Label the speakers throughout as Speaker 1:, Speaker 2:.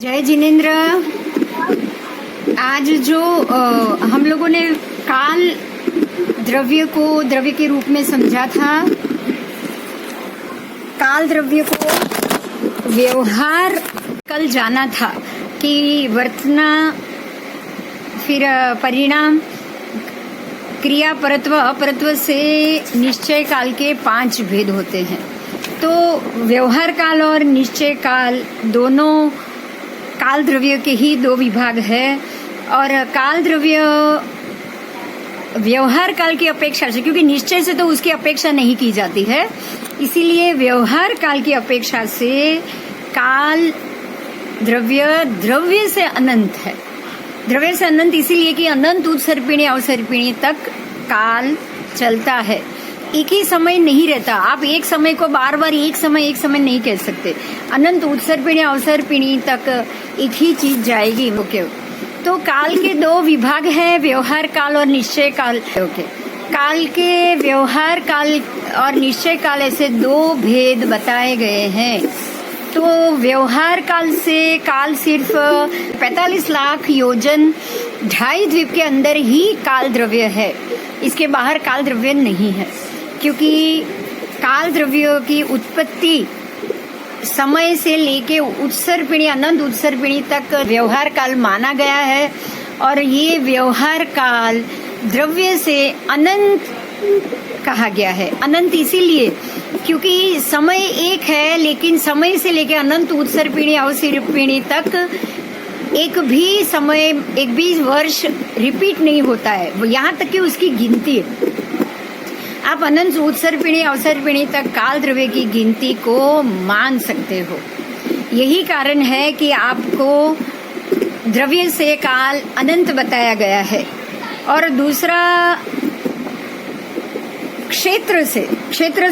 Speaker 1: जय जिनेन्द्र। आज जो हम लोगों ने काल द्रव्य को द्रव्य के रूप में समझा था, काल द्रव्य को व्यवहार कल जाना था कि वर्तना, फिर परिणाम, क्रिया, परत्व, अपरत्व से निश्चय काल के 5 भेद होते हैं। तो व्यवहार काल और निश्चय काल दोनों काल द्रव्य के ही 2 विभाग है। और काल द्रव्य व्यवहार काल की अपेक्षा से, क्योंकि निश्चय से तो उसकी अपेक्षा नहीं की जाती है, इसीलिए व्यवहार काल की अपेक्षा से काल द्रव्य द्रव्य से अनंत है। द्रव्य से अनंत इसीलिए कि अनंत उत्सर्पिणी अवसर्पिणी तक काल चलता है, एक ही समय नहीं रहता। आप एक समय को बार बार एक समय नहीं कह सकते। अनंत उत्सर्पिणी अवसर्पिणी तक एक ही चीज जाएगी। ओके, तो काल के 2 विभाग हैं, व्यवहार काल और निश्चय काल। ओके, काल के व्यवहार काल और निश्चय काल ऐसे 2 भेद बताए गए हैं। तो व्यवहार काल से काल सिर्फ 45 लाख योजन 2.5 द्वीप के अंदर ही काल द्रव्य है, इसके बाहर काल द्रव्य नहीं है। क्योंकि काल द्रव्य की उत्पत्ति समय से लेके उत्सर्पिणी, अनंत उत्सर्पिणी तक व्यवहार काल माना गया है। और ये व्यवहार काल द्रव्य से अनंत कहा गया है। अनंत इसीलिए क्योंकि समय एक है, लेकिन समय से लेके अनंत उत्सर्पिणी अवसर्पिणी तक एक भी समय, एक भी वर्ष रिपीट नहीं होता है, यहाँ तक कि उसकी गिनती है। आप अनंत उत्सर्पिणी अवसर्पिणी तक काल द्रव्य की गिनती को मान सकते हो। यही कारण है कि आपको द्रव्य से काल अनंत बताया गया है। और दूसरा, क्षेत्र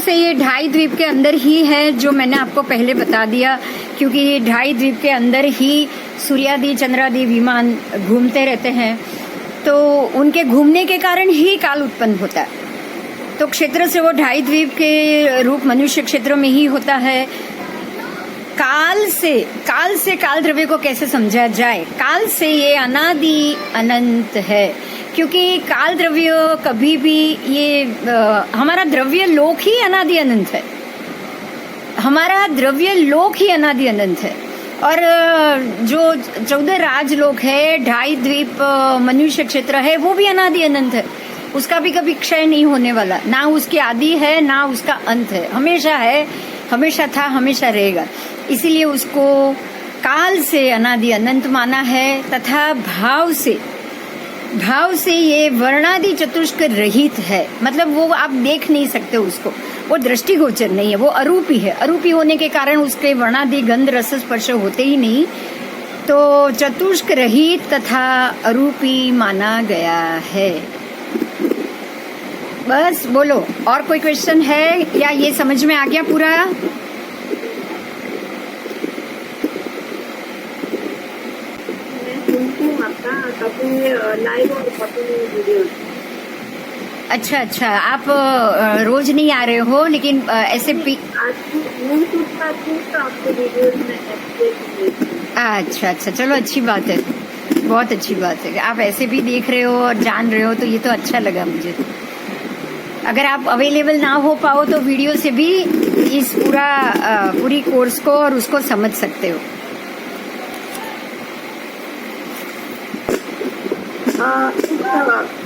Speaker 1: से ये 2.5 द्वीप के अंदर ही है, जो मैंने आपको पहले बता दिया। क्योंकि ये 2.5 द्वीप के अंदर ही सूर्यादि चंद्रादि विमान घूमते रहते हैं, तो उनके घूमने के कारण ही काल उत्पन्न होता है। तो क्षेत्र से वो 2.5 द्वीप के रूप मनुष्य क्षेत्रों में ही होता है। काल से काल द्रव्य को कैसे समझा जाए? काल से ये अनादि अनंत है, क्योंकि काल द्रव्य कभी भी ये हमारा द्रव्य लोक ही अनादि अनंत है। हमारा द्रव्य लोक ही अनादि अनंत है। और जो 14 राजलोक है, 2.5 द्वीप मनुष्य क्षेत्र है, वो भी अनादि अनंत है। उसका भी कभी क्षय नहीं होने वाला, ना उसकी आदि है ना उसका अंत है, हमेशा है, हमेशा था, हमेशा रहेगा। इसीलिए उसको काल से अनादि अनंत माना है। तथा भाव से ये वर्णादि चतुष्क रहित है, मतलब वो आप देख नहीं सकते उसको, वो दृष्टिगोचर नहीं है, वो अरूपी है। अरूपी होने के कारण उसके वर्णादि गंध रस स्पर्श होते ही नहीं, तो चतुष्क रहित तथा अरूपी माना गया है। बस बोलो, और कोई क्वेश्चन है या ये समझ में आ गया पूरा?
Speaker 2: लाइव और वीडियो।
Speaker 1: अच्छा, आप रोज नहीं आ रहे हो, लेकिन ऐसे अच्छा, चलो अच्छी बात है, बहुत अच्छी बात है। आप ऐसे भी देख रहे हो और जान रहे हो, तो ये तो अच्छा लगा मुझे। अगर आप अवेलेबल ना हो पाओ तो वीडियो से भी इस पूरी कोर्स को और उसको समझ सकते हो।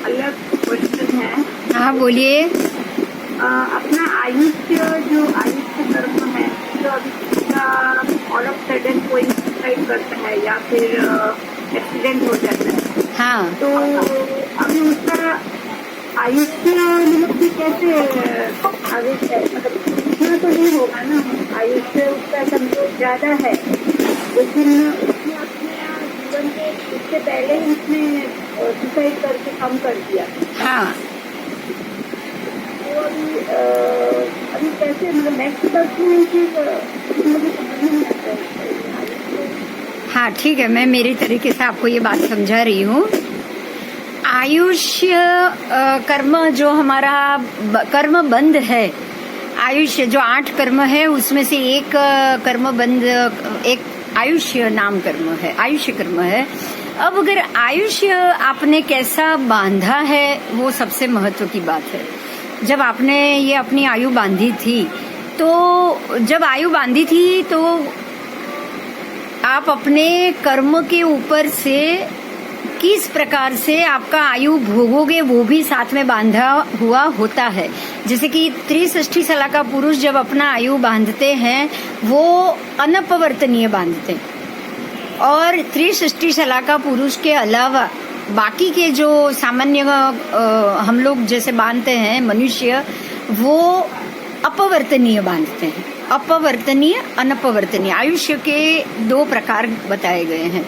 Speaker 2: अलग क्वेश्चन है।
Speaker 1: हाँ बोलिए।
Speaker 2: अपना आयुष्य कर्म है, जो अभी ऑल ऑफ सडन कोई सुसाइड करता है या फिर एक्सीडेंट हो जाता है,
Speaker 1: हाँ,
Speaker 2: तो अभी उसका आयुष्य नियुक्ति कैसे आगे, मतलब इतना तो नहीं होगा ना, आयुष्य उसका समझो ज्यादा है, लेकिन उसने अपने जीवन के इससे पहले ही उसने सुसाइड करके कम कर दिया।
Speaker 1: हाँ,
Speaker 2: तो अभी कैसे, मतलब नेक्स्ट बर्थ में मुझे समझ नहीं आता है।
Speaker 1: हाँ ठीक है, मैं मेरे तरीके से आपको ये बात समझा रही हूँ। आयुष्य कर्म जो हमारा कर्म बंध है, आयुष्य जो 8 कर्म है उसमें से एक कर्म बंध, एक आयुष्य नाम कर्म है, आयुष्य कर्म है। अब अगर आयुष्य आपने कैसा बांधा है वो सबसे महत्व की बात है। जब आपने ये अपनी आयु बांधी थी तो आप अपने कर्म के ऊपर से किस प्रकार से आपका आयु भोगोगे वो भी साथ में बांधा हुआ होता है। जैसे कि 63 साल का पुरुष जब अपना आयु बांधते हैं वो अनपवर्तनीय बांधते हैं, और 63 साल का पुरुष के अलावा बाकी के जो सामान्य हम लोग जैसे बांधते हैं मनुष्य, वो अपवर्तनीय बांधते हैं। अपवर्तनीय, अनपवर्तनीय आयुष्य के 2 प्रकार बताए गए हैं।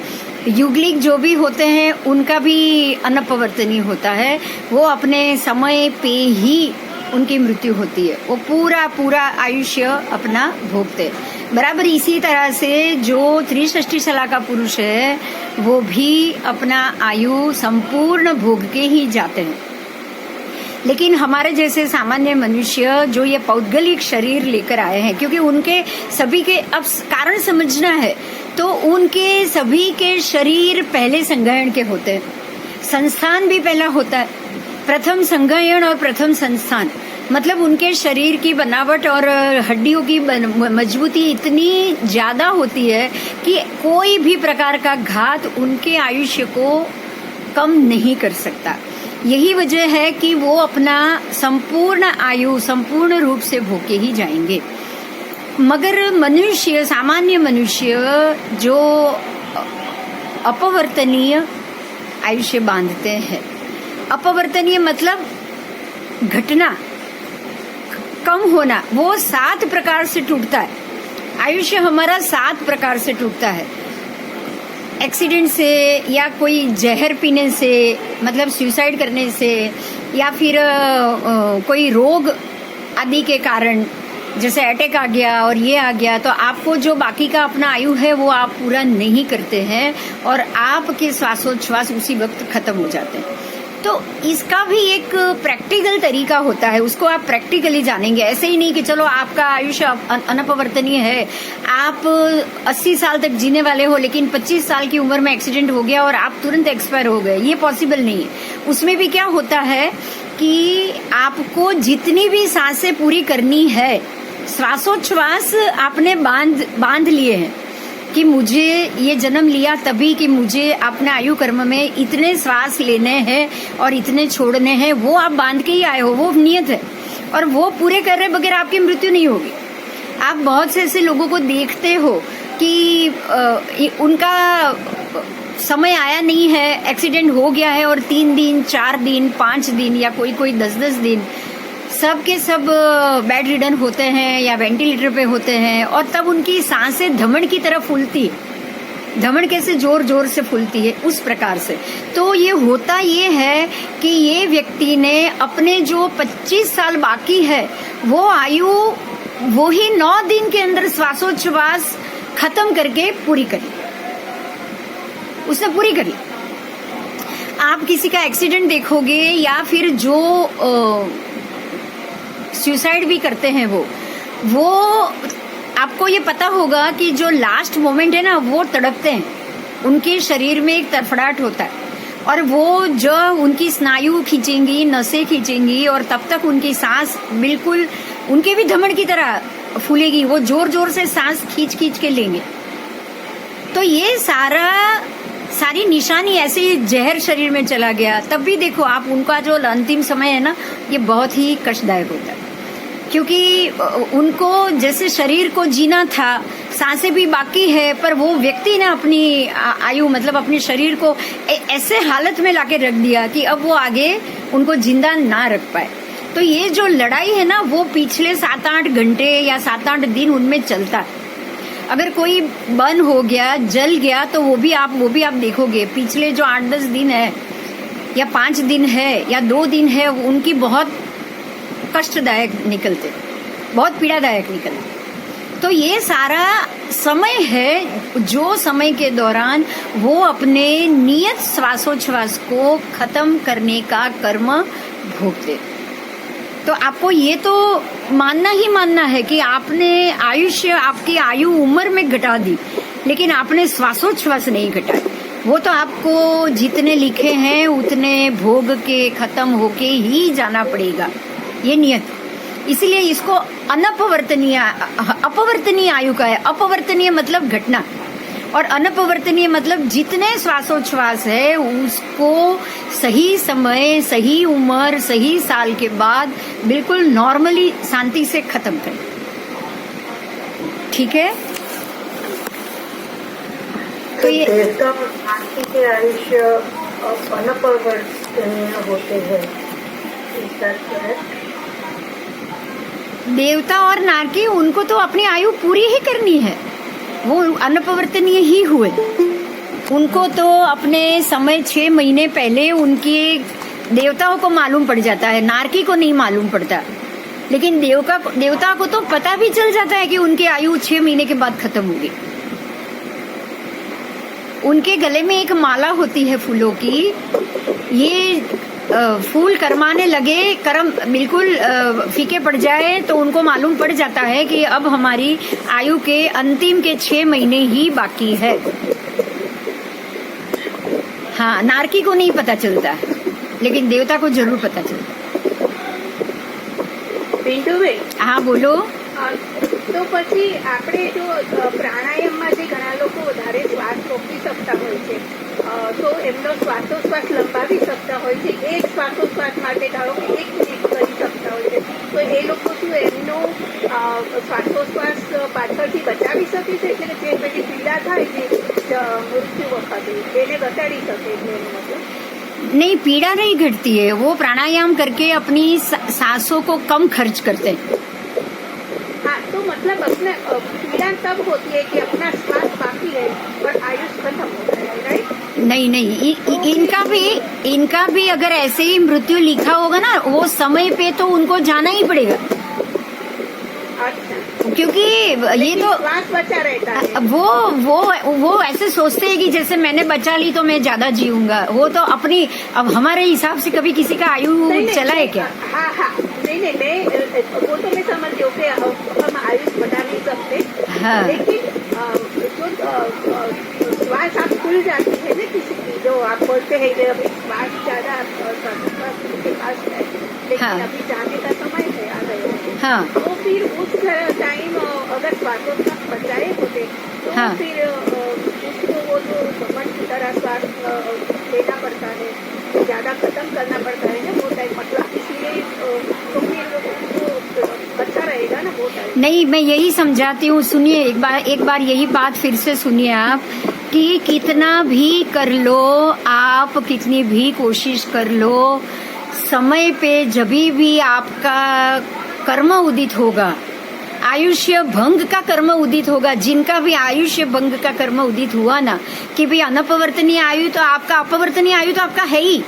Speaker 1: युगलिक जो भी होते हैं उनका भी अनपवर्तनीय होता है, वो अपने समय पे ही उनकी मृत्यु होती है, वो पूरा आयुष्य अपना भोगते हैं। बराबर इसी तरह से जो 63 साल का पुरुष है वो भी अपना आयु संपूर्ण भोग के ही जाते हैं। लेकिन हमारे जैसे सामान्य मनुष्य जो ये पौद्गलिक शरीर लेकर आए हैं, क्योंकि उनके सभी के अब कारण समझना है तो उनके सभी के शरीर पहले संग्रहण के होते हैं, संस्थान भी पहला होता है। प्रथम संग्रहण और प्रथम संस्थान, मतलब उनके शरीर की बनावट और हड्डियों की मजबूती इतनी ज्यादा होती है कि कोई भी प्रकार का घात उनके आयुष्य को कम नहीं कर सकता। यही वजह है कि वो अपना संपूर्ण आयु संपूर्ण रूप से भोग के ही जाएंगे। मगर मनुष्य, सामान्य मनुष्य जो अपवर्तनीय आयुष्य बांधते हैं, अपवर्तनीय मतलब घटना कम होना, वो 7 प्रकार से टूटता है। आयुष्य हमारा 7 प्रकार से टूटता है। एक्सीडेंट से, या कोई जहर पीने से, मतलब सुसाइड करने से, या फिर कोई रोग आदि के कारण, जैसे अटैक आ गया और ये आ गया, तो आपको जो बाकी का अपना आयु है वो आप पूरा नहीं करते हैं और आपके श्वासोच्छ्वास उसी वक्त खत्म हो जाते हैं। तो इसका भी एक प्रैक्टिकल तरीका होता है, उसको आप प्रैक्टिकली जानेंगे। ऐसे ही नहीं कि चलो आपका आयुष्य अनपवर्तनीय है, आप 80 साल तक जीने वाले हो, लेकिन 25 साल की उम्र में एक्सीडेंट हो गया और आप तुरंत एक्सपायर हो गए, ये पॉसिबल नहीं है। उसमें भी क्या होता है कि आपको जितनी भी सांसें पूरी करनी है, श्वासोच्छ्वास आपने बांध लिए हैं कि मुझे ये जन्म लिया तभी कि मुझे अपने आयु कर्म में इतने श्वास लेने हैं और इतने छोड़ने हैं, वो आप बांध के ही आए हो, वो नियत है, और वो पूरे कर रहे बगैर आपकी मृत्यु नहीं होगी। आप बहुत से ऐसे लोगों को देखते हो कि उनका समय आया नहीं है, एक्सीडेंट हो गया है और 3 दिन 4 दिन 5 दिन या कोई 10-10 दिन सब के सब बेड रिडन होते हैं या वेंटिलेटर पे होते हैं, और तब उनकी सांसें धमन की तरफ फूलती है। धमन कैसे जोर जोर से फूलती है, उस प्रकार से। तो ये होता ये है कि ये व्यक्ति ने अपने जो 25 साल बाकी है वो आयु वो ही 9 दिन के अंदर श्वासोच्छ्वास खत्म करके पूरी करी, उसने पूरी करी। आप किसी का एक्सीडेंट देखोगे या फिर जो सुसाइड भी करते हैं वो आपको ये पता होगा कि जो लास्ट मोमेंट है ना, वो तड़पते हैं, उनके शरीर में एक तड़फड़ाहट होता है, और वो जो उनकी स्नायु खींचेंगी, नसें खींचेंगी, और तब तक उनकी सांस बिल्कुल उनके भी धमन की तरह फूलेगी, वो जोर जोर से सांस खींच के लेंगे। तो ये सारी निशानी ऐसे ही जहर शरीर में चला गया, तब भी देखो आप उनका जो अंतिम समय है ना, ये बहुत ही कष्टदायक होता है, क्योंकि उनको जैसे शरीर को जीना था, सांसें भी बाकी है, पर वो व्यक्ति ने अपनी आयु मतलब अपने शरीर को ऐसे हालत में लाके रख दिया कि अब वो आगे उनको जिंदा ना रख पाए। तो ये जो लड़ाई है ना, वो पिछले 7-8 घंटे या 7-8 दिन उनमें चलता है। अगर कोई बर्न हो गया, जल गया, तो वो भी आप देखोगे पिछले जो 8-10 दिन है या 5 दिन है या 2 दिन है, उनकी बहुत कष्टदायक निकलते, बहुत पीड़ादायक निकलते। तो ये सारा समय है जो समय के दौरान वो अपने नियत श्वासोच्छ्वास को खत्म करने का कर्म भोगते। तो आपको ये तो मानना ही मानना है कि आपने आयुष्य, आपकी आयु उम्र में घटा दी, लेकिन आपने श्वासोच्छ्वास नहीं घटाए। वो तो आपको जितने लिखे हैं उतने भोग के खत्म होके ही जाना पड़ेगा, ये नियत। इसलिए इसको अपवर्तनीय आयु का है। अपवर्तनीय मतलब घटना, और अनपवर्तनीय मतलब जितने श्वासोच्छ्वास है उसको सही समय, सही उम्र, सही साल के बाद बिल्कुल नॉर्मली शांति से खत्म करें। ठीक है? तो ये
Speaker 2: देवता और नारकी के आयुष्य अनपवर्तनीय होते हैं, इसका क्या है?
Speaker 1: देवता और नारकी उनको तो अपनी आयु पूरी ही करनी है, वो अनपवर्तनीय ही हुए। उनको तो अपने समय 6 महीने पहले उनके देवताओं को मालूम पड़ जाता है, नारकी को नहीं मालूम पड़ता। लेकिन देवता को तो पता भी चल जाता है कि उनकी आयु 6 महीने के बाद खत्म होगी। उनके गले में एक माला होती है फूलों की, ये फूल करमाने लगे, कर्म बिल्कुल फीके पड़ जाए तो उनको मालूम पड़ जाता है कि अब हमारी आयु के अंतिम के 6 महीने ही बाकी है। हाँ, नारकी को नहीं पता चलता, लेकिन देवता को जरूर पता चलता।
Speaker 2: પિન્ટુ ભાઈ,
Speaker 1: हाँ बोलो।
Speaker 2: તો પછી આપણે જો પ્રાણાયામમાં જે ઘણા લોકો વધારે શ્વાસ રોકી શકતા હોય છે, તો એમનો શ્વાસોશ્વાસ લંબાવી શકતા હોય છે। એક શ્વાસોશ્વાસ માટે ધારો કે 1 મિનિટ કરી શકતા હોય છે, તો એ લોકો શું એમનો શ્વાસોશ્વાસ પાછળથી બચાવી શકે છે? એટલે જે પેલી પીડા થાય છે મૃત્યુ વખતે એને ઘટાડી શકે છે એનો મતલબ?
Speaker 1: नहीं, पीड़ा नहीं घटती है। वो प्राणायाम करके अपनी सांसों को कम खर्च करते हैं।
Speaker 2: हाँ, तो मतलब अपने पीड़ा तब होती है कि अपना श्वास बाकी है और आयुष खत्म होता है, राइट?
Speaker 1: नहीं नहीं, इनका भी अगर ऐसे ही मृत्यु लिखा होगा ना, वो समय पे तो उनको जाना ही पड़ेगा।
Speaker 2: अच्छा,
Speaker 1: क्योंकि ये तो
Speaker 2: श्वास बचा रहता है।
Speaker 1: वो ऐसे सोचते हैं कि जैसे मैंने बचा ली तो मैं ज्यादा जीऊंगा। वो तो अपनी, अब हमारे हिसाब से कभी किसी का आयु चला है क्या?
Speaker 2: हाँ हाँ, नहीं मैं वो तो मैं समझ रही हूँ कि हम आयुष बढ़ा नहीं सकते।
Speaker 1: हाँ।
Speaker 2: लेकिन जो श्वास आप खुल जाती है ना किसी की, जो आप बोलते हैं कि अभी श्वास ज्यादा के पास है, लेकिन
Speaker 1: हाँ।
Speaker 2: अभी जाने का समय है, आ गए।
Speaker 1: हाँ
Speaker 2: तो फिर उस टाइम अगर श्वासोच्छ्वास बचाए होते तो
Speaker 1: हाँ।
Speaker 2: फिर उसको वो जो भगवान की तरह श्वास लेना पड़ता है, ज्यादा खत्म करना पड़ता है ना वो टाइम, मतलब इसलिए तो फिर वो अच्छा रहेगा ना वो टाइम।
Speaker 1: नहीं, मैं यही समझाती हूँ। सुनिए, एक बार यही बात फिर से सुनिए आप, कि कितना भी कर लो आप, कितनी भी कोशिश कर लो, समय पे जभी भी आपका कर्म उदित होगा, आयुष्य भंग का कर्म उदित होगा, जिनका भी आयुष्य भंग का कर्म उदित हुआ ना, कि भाई अनपवर्तनीय आयु तो आपका, अपवर्तनीय आयु तो आपका है ही,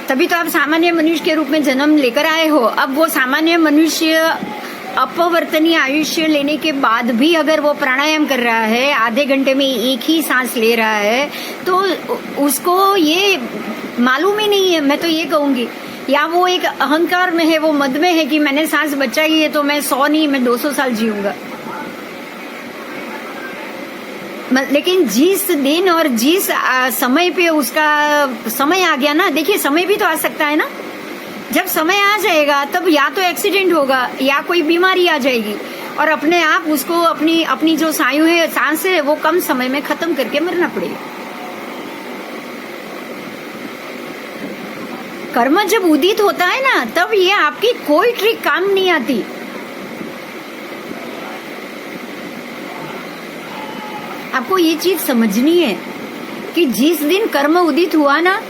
Speaker 1: तभी तो आप सामान्य मनुष्य के रूप में जन्म लेकर आए हो। अब वो सामान्य मनुष्य अपवर्तनीय आयुष्य लेने के बाद भी अगर वो प्राणायाम कर रहा है, आधे घंटे में एक ही सांस ले रहा है, तो उसको ये मालूम ही नहीं है। मैं तो ये कहूंगी, या वो एक अहंकार में है, वो मद में है कि मैंने सांस बचाई है तो मैं 100 नहीं, मैं 200 साल जीऊंगा। लेकिन जिस दिन और जिस समय पे उसका समय आ गया ना, देखिए समय भी तो आ सकता है ना, जब समय आ जाएगा तब या तो एक्सीडेंट होगा या कोई बीमारी आ जाएगी, और अपने आप उसको अपनी जो आयु है, सांस है, वो कम समय में खत्म करके मरना पड़ेगा। कर्म जब उदित होता है ना, तब ये आपकी कोई ट्रिक काम नहीं आती। आपको ये चीज समझनी है कि जिस दिन कर्म उदित हुआ ना,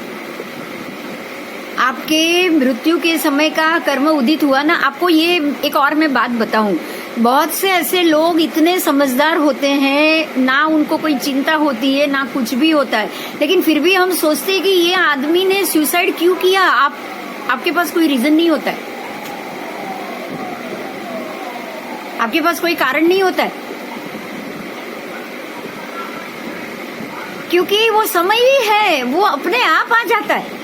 Speaker 1: आपके मृत्यु के समय का कर्म उदित हुआ ना, आपको ये एक और मैं बात बताऊं, बहुत से ऐसे लोग इतने समझदार होते हैं ना, उनको कोई चिंता होती है ना कुछ भी होता है, लेकिन फिर भी हम सोचते हैं कि ये आदमी ने सुसाइड क्यों किया। आपके पास कोई रीजन नहीं होता है, आपके पास कोई कारण नहीं होता है, क्योंकि वो समय ही है, वो अपने आप आ जाता है।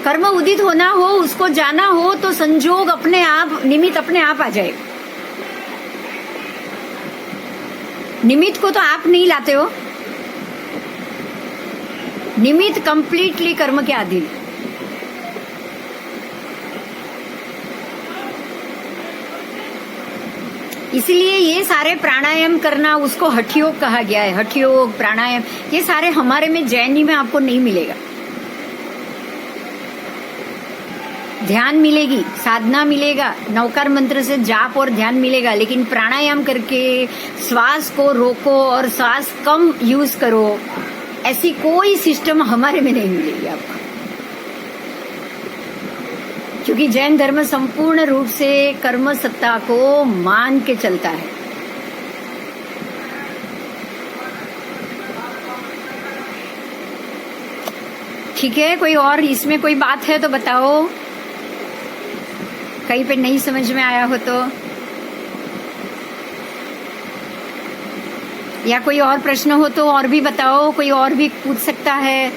Speaker 1: कर्म उदित होना हो, उसको जाना हो, तो संजोग अपने आप, निमित्त अपने आप आ जाएगा। निमित्त को तो आप नहीं लाते हो, निमित्त कंप्लीटली कर्म के अधीन। इसलिए ये सारे प्राणायाम करना, उसको हठ योग कहा गया है। हठ योग, प्राणायाम, ये सारे हमारे में जैनी में आपको नहीं मिलेगा। ध्यान मिलेगी, साधना मिलेगा, नवकार मंत्र से जाप और ध्यान मिलेगा, लेकिन प्राणायाम करके श्वास को रोको और श्वास कम यूज करो, ऐसी कोई सिस्टम हमारे में नहीं मिलेगी आपको। क्योंकि जैन धर्म संपूर्ण रूप से कर्म सत्ता को मान के चलता है। ठीक है, कोई और इसमें कोई बात है तो बताओ, कहीं पे नहीं समझ में आया हो तो, या कोई और प्रश्न हो तो और भी बताओ, कोई और भी पूछ सकता है,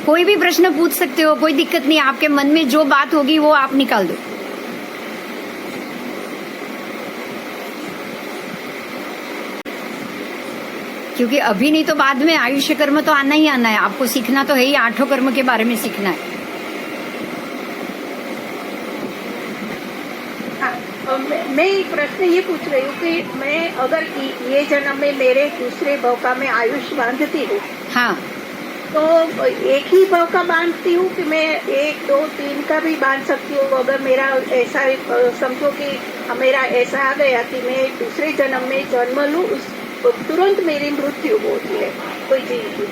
Speaker 1: कोई भी प्रश्न पूछ सकते हो, कोई दिक्कत नहीं। आपके मन में जो बात होगी वो आप निकाल दो। क्योंकि अभी नहीं तो बाद में आयुष्य कर्म तो आना ही आना है, आपको सीखना तो है ही, 8 कर्म के बारे में सीखना है।
Speaker 2: मैं एक प्रश्न ये पूछ रही हूँ कि मैं अगर ये जन्म में मेरे दूसरे भव का मैं आयुष बांधती हूँ,
Speaker 1: हाँ,
Speaker 2: तो एक ही भव का बांधती हूँ कि मैं 1, 2, 3 का भी बांध सकती हूँ? अगर मेरा ऐसा समझो कि मेरा ऐसा आ गया कि मैं दूसरे जन्म में जन्म लूँ, तुरंत मेरी मृत्यु होती है कोई चीज की,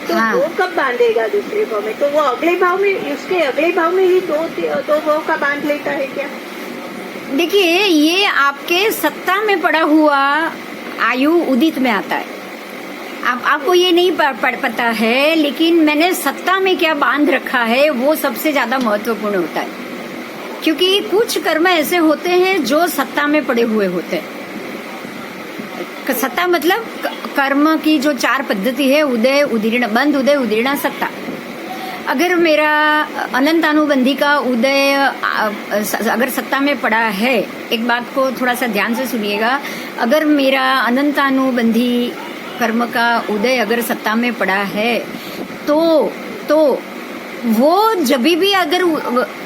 Speaker 2: तो
Speaker 1: हाँ।
Speaker 2: वो कब बांधेगा दूसरे भाव में? तो वो अगले भाव में, उसके अगले भाव में ही दो भाव का बांध लेता है क्या?
Speaker 1: देखिए, ये आपके सत्ता में पड़ा हुआ आयु उदित में आता है। आपको ये नहीं पता है, लेकिन मैंने सत्ता में क्या बांध रखा है वो सबसे ज्यादा महत्वपूर्ण होता है। क्योंकि कुछ कर्म ऐसे होते हैं जो सत्ता में पड़े हुए होते हैं। सत्ता मतलब कर्म की जो 4 पद्धति है, उदय, उदीर्ण, बंध, उदय, उदीर्ण, सत्ता। अगर मेरा अनंतानुबंधी का उदय अगर सत्ता में पड़ा है, एक बात को थोड़ा सा ध्यान से सुनिएगा, अगर मेरा अनंतानुबंधी कर्म का उदय अगर सत्ता में पड़ा है तो वो जब भी अगर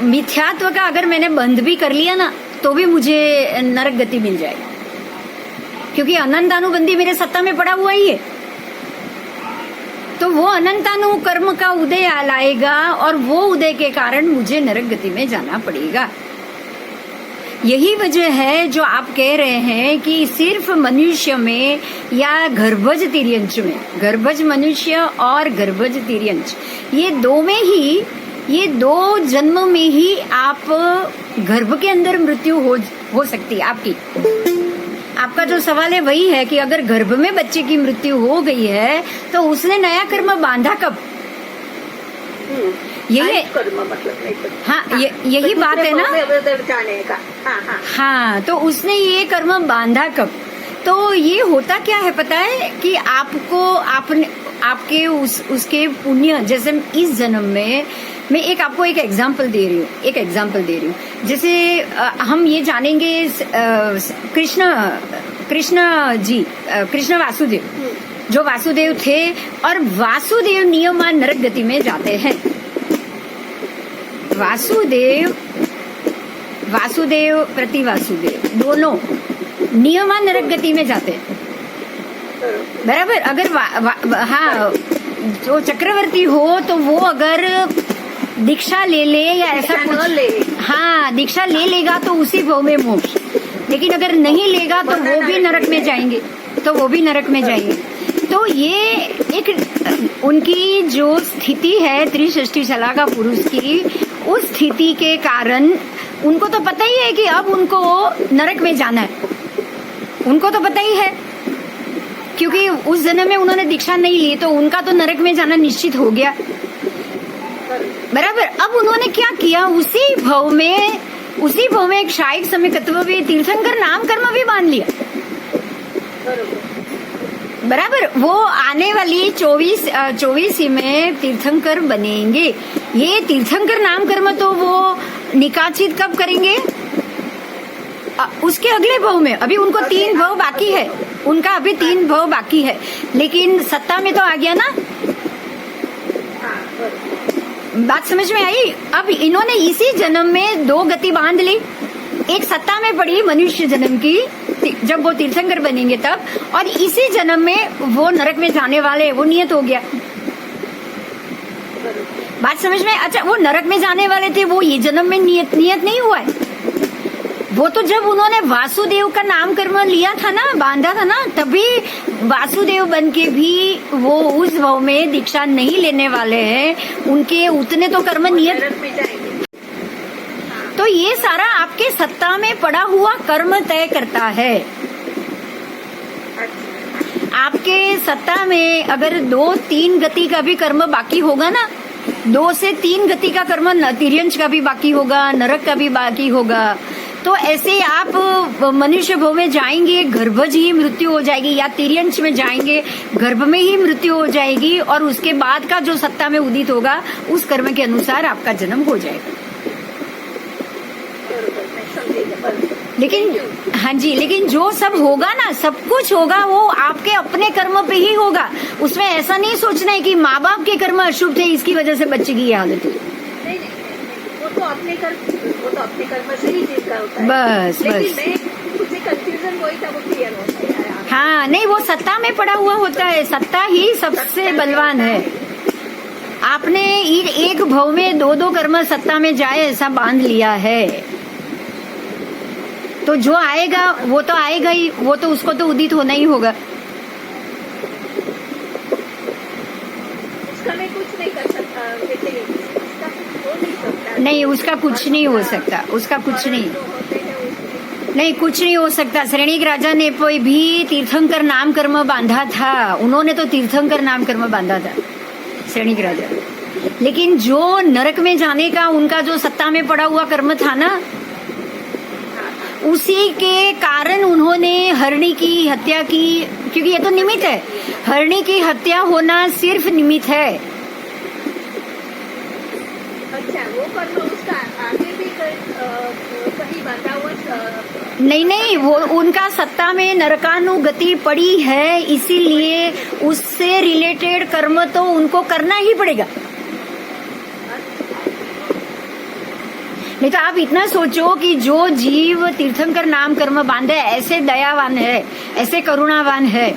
Speaker 1: मिथ्यात्व का अगर मैंने बंध भी कर लिया ना, तो भी मुझे नरक गति मिल जाएगी। क्योंकि अनंतानुबंधी मेरे सत्ता में पड़ा हुआ ही है, तो वो अनंतानु कर्म का उदय लाएगा और वो उदय के कारण मुझे नरक गति में जाना पड़ेगा। यही वजह है जो आप कह रहे हैं कि सिर्फ मनुष्य में या गर्भज तिर्यंच में, गर्भज मनुष्य और गर्भज तिर्यंच, ये 2 में ही, ये 2 जन्म में ही आप गर्भ के अंदर मृत्यु हो सकती है आपकी। आपका जो सवाल है वही है कि अगर गर्भ में बच्चे की मृत्यु हो गई है तो उसने नया कर्म बांधा कब? यही
Speaker 2: कर्म मतलब,
Speaker 1: हाँ, यही बात है ना,
Speaker 2: जाने का।
Speaker 1: हाँ, तो उसने ये कर्म बांधा कब? तो ये होता क्या है पता है कि आपके उसके पुण्य, जैसे इस जन्म में मैं आपको एक एग्जाम्पल दे रही हूँ। जैसे हम ये जानेंगे कृष्ण वासुदेव, जो वासुदेव थे, और वासुदेव नियमान नरक गति में जाते हैं। वासुदेव प्रति वासुदेव दोनों नियमान नरक गति में जाते हैं, बराबर। अगर हाँ, जो चक्रवर्ती हो तो वो अगर दीक्षा ले ले या ऐसा कुछ, हाँ, दीक्षा ले लेगा तो उसी भाव में मोक्ष, लेकिन अगर नहीं लेगा तो वो भी नरक में जाएंगे, तो ये एक उनकी जो स्थिति है त्रिषष्टि शला का पुरुष की, उस स्थिति के कारण उनको तो पता ही है कि अब उनको नरक में जाना है, उनको तो पता ही है, क्योंकि उस जन्म में उन्होंने दीक्षा नहीं ली, तो उनका तो नरक में जाना निश्चित हो गया, बराबर। अब उन्होंने क्या किया, उसी भाव में एक शायिक समिकत्व भी, तीर्थंकर नाम कर्म भी बांध लिया, बराबर। वो आने वाली 24 में तीर्थंकर बनेंगे। ये तीर्थंकर नाम कर्म तो वो निकाचित कब करेंगे? उसके अगले भाव में अभी उनको 3 भाव बाकी है, उनका अभी 3 भाव बाकी है, लेकिन सत्ता में तो आ गया ना। बात समझ में आई? अब इन्होंने इसी जन्म में 2 गति बांध ली, एक सत्ता में पड़ी मनुष्य जन्म की जब वो तीर्थंकर बनेंगे तब, और इसी जन्म में वो नरक में जाने वाले, वो नियत हो गया। बात समझ में? अच्छा, वो नरक में जाने वाले थे, वो ये जन्म में नियत नहीं हुआ है। वो तो जब उन्होंने वासुदेव का नाम कर्म लिया था ना, बांधा था ना, तभी वासुदेव बन के भी वो उस भाव में दीक्षा नहीं लेने वाले हैं, उनके उतने तो कर्म नियत। तो ये सारा आपके सत्ता में पड़ा हुआ कर्म तय करता है। आपके सत्ता में अगर 2-3 गति का भी कर्म बाकी होगा ना, 2 से 3 गति का कर्म, तिर्यंश का भी बाकी होगा, नरक का भी बाकी होगा, तो ऐसे आप मनुष्य भव में जाएंगे, गर्भज ही मृत्यु हो जाएगी, या तिर्यंश में जाएंगे, गर्भ में ही मृत्यु हो जाएगी, और उसके बाद का जो सत्ता में उदित होगा उस कर्म के अनुसार आपका जन्म हो जाएगा। लेकिन हाँ जी, लेकिन जो सब होगा ना, सब कुछ होगा वो आपके अपने कर्म पे ही होगा। उसमें ऐसा नहीं सोचना है कि माँ बाप के कर्म अशुभ थे इसकी वजह से बच्चे की ये हालत हुई।
Speaker 2: नहीं, वो तो अपने कर्म से ही चीज का होता है।
Speaker 1: बस
Speaker 2: मुझे कंफ्यूजन वही था, वो क्लियर होता है।
Speaker 1: हाँ, नहीं, वो सत्ता में पड़ा हुआ होता है, सत्ता ही सबसे बलवान है। आपने एक भव में 2-2 कर्म सत्ता में जाए ऐसा बांध लिया है, तो जो आएगा वो तो आएगा ही, वो तो उसको तो उदित होना ही होगा।
Speaker 2: उसका मैं कुछ नहीं कर सकता,
Speaker 1: नहीं, उसका कुछ नहीं हो सकता, उसका कुछ नहीं, कुछ नहीं हो सकता। श्रेणिक राजा ने कोई भी तीर्थंकर नाम कर्म बांधा था, उन्होंने तो तीर्थंकर नाम कर्म बांधा था श्रेणिक राजा, लेकिन जो नरक में जाने का उनका जो सत्ता में पड़ा हुआ कर्म था ना, उसी के कारण उन्होंने हरणी की हत्या की, क्योंकि ये तो निमित्त है, हरणी की हत्या होना सिर्फ निमित्त है।
Speaker 2: अच्छा, वो कर्म उसका आगे भी कहीं बांधा हुआ
Speaker 1: नहीं, वो उनका सत्ता में नरकानुगति पड़ी है, इसीलिए उससे रिलेटेड कर्म तो उनको करना ही पड़ेगा। नहीं तो आप इतना सोचो कि जो जीव तीर्थंकर नाम कर्म बांधे ऐसे दयावान है, ऐसे करुणावान है,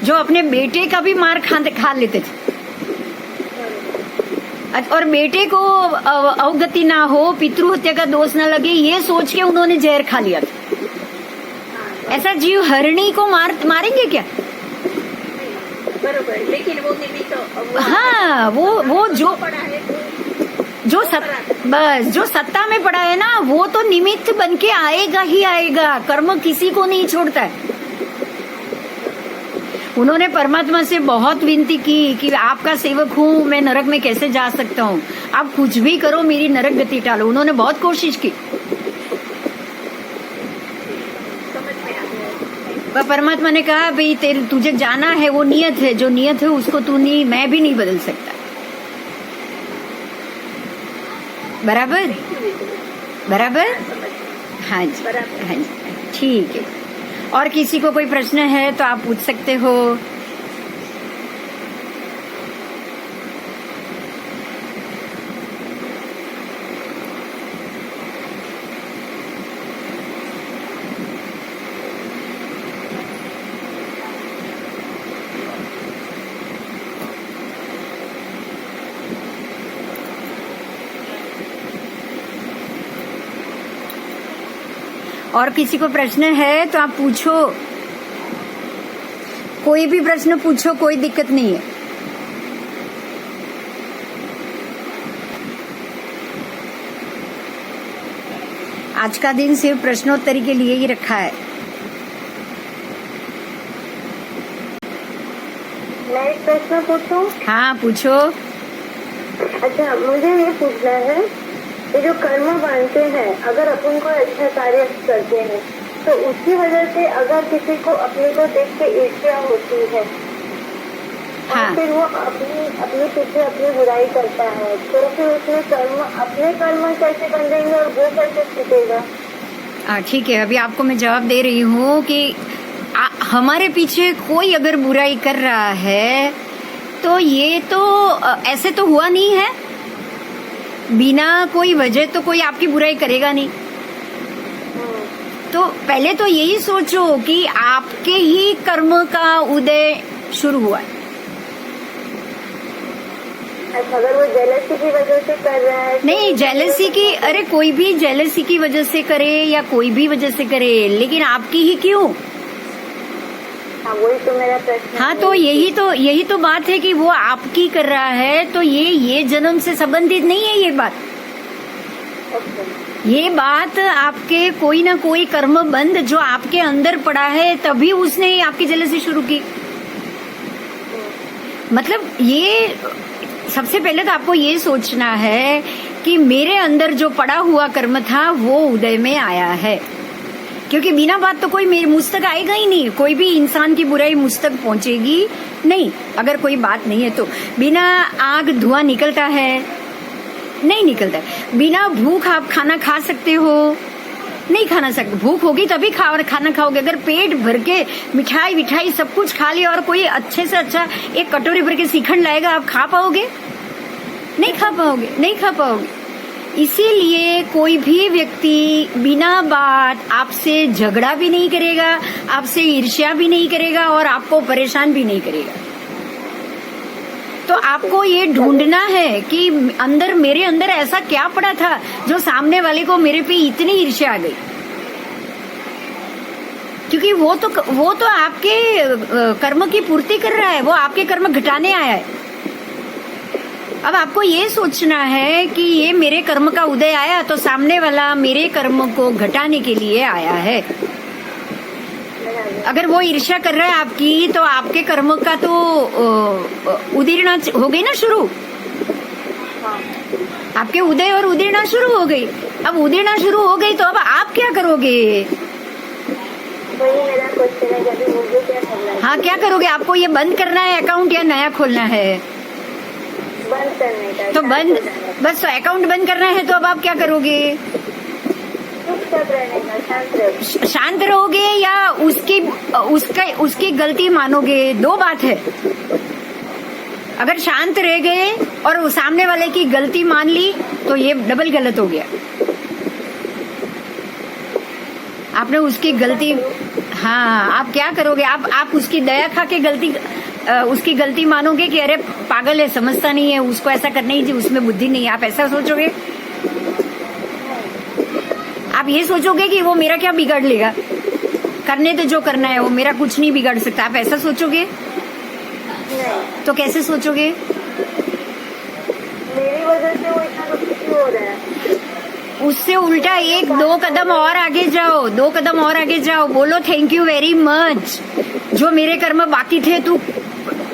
Speaker 1: जो अपने बेटे का भी मार खा लेते थे, और बेटे को अवगति ना हो, पितृहत्या का दोष ना लगे, ये सोच के उन्होंने जहर खा लिया था। ऐसा जीव हरणी को मारेंगे क्या?
Speaker 2: बरोबर, लेकिन वो निमित्त,
Speaker 1: हाँ, वो जो सत्ता में पड़ा है ना, वो तो निमित्त बन के आएगा ही आएगा, कर्म किसी को नहीं छोड़ता है। उन्होंने परमात्मा से बहुत विनती की कि आपका सेवक हूँ, मैं नरक में कैसे जा सकता हूँ, आप कुछ भी करो, मेरी नरक गति टालो। उन्होंने बहुत कोशिश की, पर परमात्मा ने कहा भाई तुझे जाना है, वो नियत है, जो नियत है उसको तू नहीं, मैं भी नहीं बदल सकता। बराबर? हाँ जी, ठीक है। और किसी को कोई प्रश्न है तो आप पूछ सकते हो। और किसी को प्रश्न है तो आप पूछो, कोई भी प्रश्न पूछो, कोई दिक्कत नहीं है। आज का दिन सिर्फ प्रश्नोत्तरी के लिए ही रखा है।
Speaker 2: मैं एक प्रश्न पूछूं?
Speaker 1: हाँ, पूछो।
Speaker 2: अच्छा, मुझे ये पूछना है, ये जो कर्म बांधते हैं, अगर अपन को अच्छा कार्य करते हैं तो उसकी वजह से अगर किसी को अपने को देख के ईर्ष्या होती है,
Speaker 1: हाँ,
Speaker 2: और फिर वो अपने पीछे अपनी बुराई करता है, तो फिर उसमें अपने कर्म कैसे बंधेंगे और वो कैसे छूटेगा?
Speaker 1: ठीक है, अभी आपको मैं जवाब दे रही हूँ कि हमारे पीछे कोई अगर बुराई कर रहा है तो ये तो ऐसे तो हुआ नहीं है, बिना कोई वजह तो कोई आपकी बुराई करेगा नहीं। तो पहले तो यही सोचो कि आपके ही कर्म का उदय शुरू हुआ है।
Speaker 2: अच्छा, अगर वो जेलसी की वजह से कर रहा है
Speaker 1: नहीं, जेलसी की, अरे कोई भी जेलसी की वजह से करे या कोई भी वजह से करे, लेकिन आपकी ही क्यों?
Speaker 2: हाँ, वही तो मेरा प्रश्न।
Speaker 1: हाँ, तो यही तो बात है कि वो आपकी कर रहा है, तो ये जन्म से संबंधित नहीं है ये बात। ये बात आपके कोई ना कोई कर्म बंध जो आपके अंदर पड़ा है, तभी उसने आपकी जेलसी शुरू की। मतलब ये सबसे पहले तो आपको ये सोचना है कि मेरे अंदर जो पड़ा हुआ कर्म था वो उदय में आया है, क्योंकि बिना बात तो कोई मेरे मुझ तक आएगा ही नहीं। कोई भी इंसान की बुराई मुझ तक पहुंचेगी नहीं अगर कोई बात नहीं है तो। बिना आग धुआं निकलता है? नहीं निकलता है। बिना भूख आप खाना खा सकते हो? नहीं खाना सकते। भूख होगी तभी खाना खाओगे। अगर पेट भर के मिठाई विठाई सब कुछ खा लिया और कोई अच्छे से अच्छा एक कटोरी भर के श्रीखंड लाएगा, आप खा पाओगे? नहीं खा पाओगे, नहीं खा पाओगे। इसीलिए कोई भी व्यक्ति बिना बात आपसे झगड़ा भी नहीं करेगा, आपसे ईर्ष्या भी नहीं करेगा और आपको परेशान भी नहीं करेगा। तो आपको ये ढूंढना है कि अंदर, मेरे अंदर ऐसा क्या पड़ा था जो सामने वाले को मेरे पे इतनी ईर्ष्या आ गई। क्योंकि वो तो आपके कर्म की पूर्ति कर रहा है, वो आपके कर्म घटाने आया है। अब आपको ये सोचना है कि ये मेरे कर्म का उदय आया तो सामने वाला मेरे कर्म को घटाने के लिए आया है। अगर वो ईर्ष्या कर रहा है आपकी, तो आपके कर्म का तो उदीर्णा हो गई ना शुरू। आपके उदय और उदीर्णा शुरू हो गई। अब उदीर्णा शुरू हो गई तो अब आप क्या करोगे?
Speaker 2: वही मेरा क्वेश्चन है, जब मुझे क्या करना है?
Speaker 1: हाँ, क्या करोगे? आपको ये बंद करना है अकाउंट या नया खोलना है?
Speaker 2: बंद करने का।
Speaker 1: तो बंद, बस तो अकाउंट बंद करना है। तो अब आप क्या करोगे?
Speaker 2: चुपचाप रहने का, शांत रहो।
Speaker 1: शांत रहोगे या उसकी गलती मानोगे? दो बात है। अगर शांत रह गए और सामने वाले की गलती मान ली तो ये डबल गलत हो गया। आपने उसकी गलती, हाँ, आप क्या करोगे? आप उसकी दया खा के उसकी गलती मानोगे कि अरे पागल है, समझता नहीं है, उसको ऐसा करना ही चाहिए, उसमें बुद्धि नहीं है। आप ऐसा सोचोगे? आप ये सोचोगे कि वो मेरा क्या बिगाड़ लेगा, करने तो जो करना है, वो मेरा कुछ नहीं बिगाड़ सकता। आप ऐसा सोचोगे?
Speaker 2: नहीं।
Speaker 1: तो कैसे सोचोगे?
Speaker 2: मेरी वजह से वो इतना दुखी क्यों हो रहा है?
Speaker 1: उससे उल्टा एक दो कदम और आगे जाओ, 2 कदम और आगे जाओ। बोलो थैंक यू वेरी मच, जो मेरे कर्म बाकी थे तू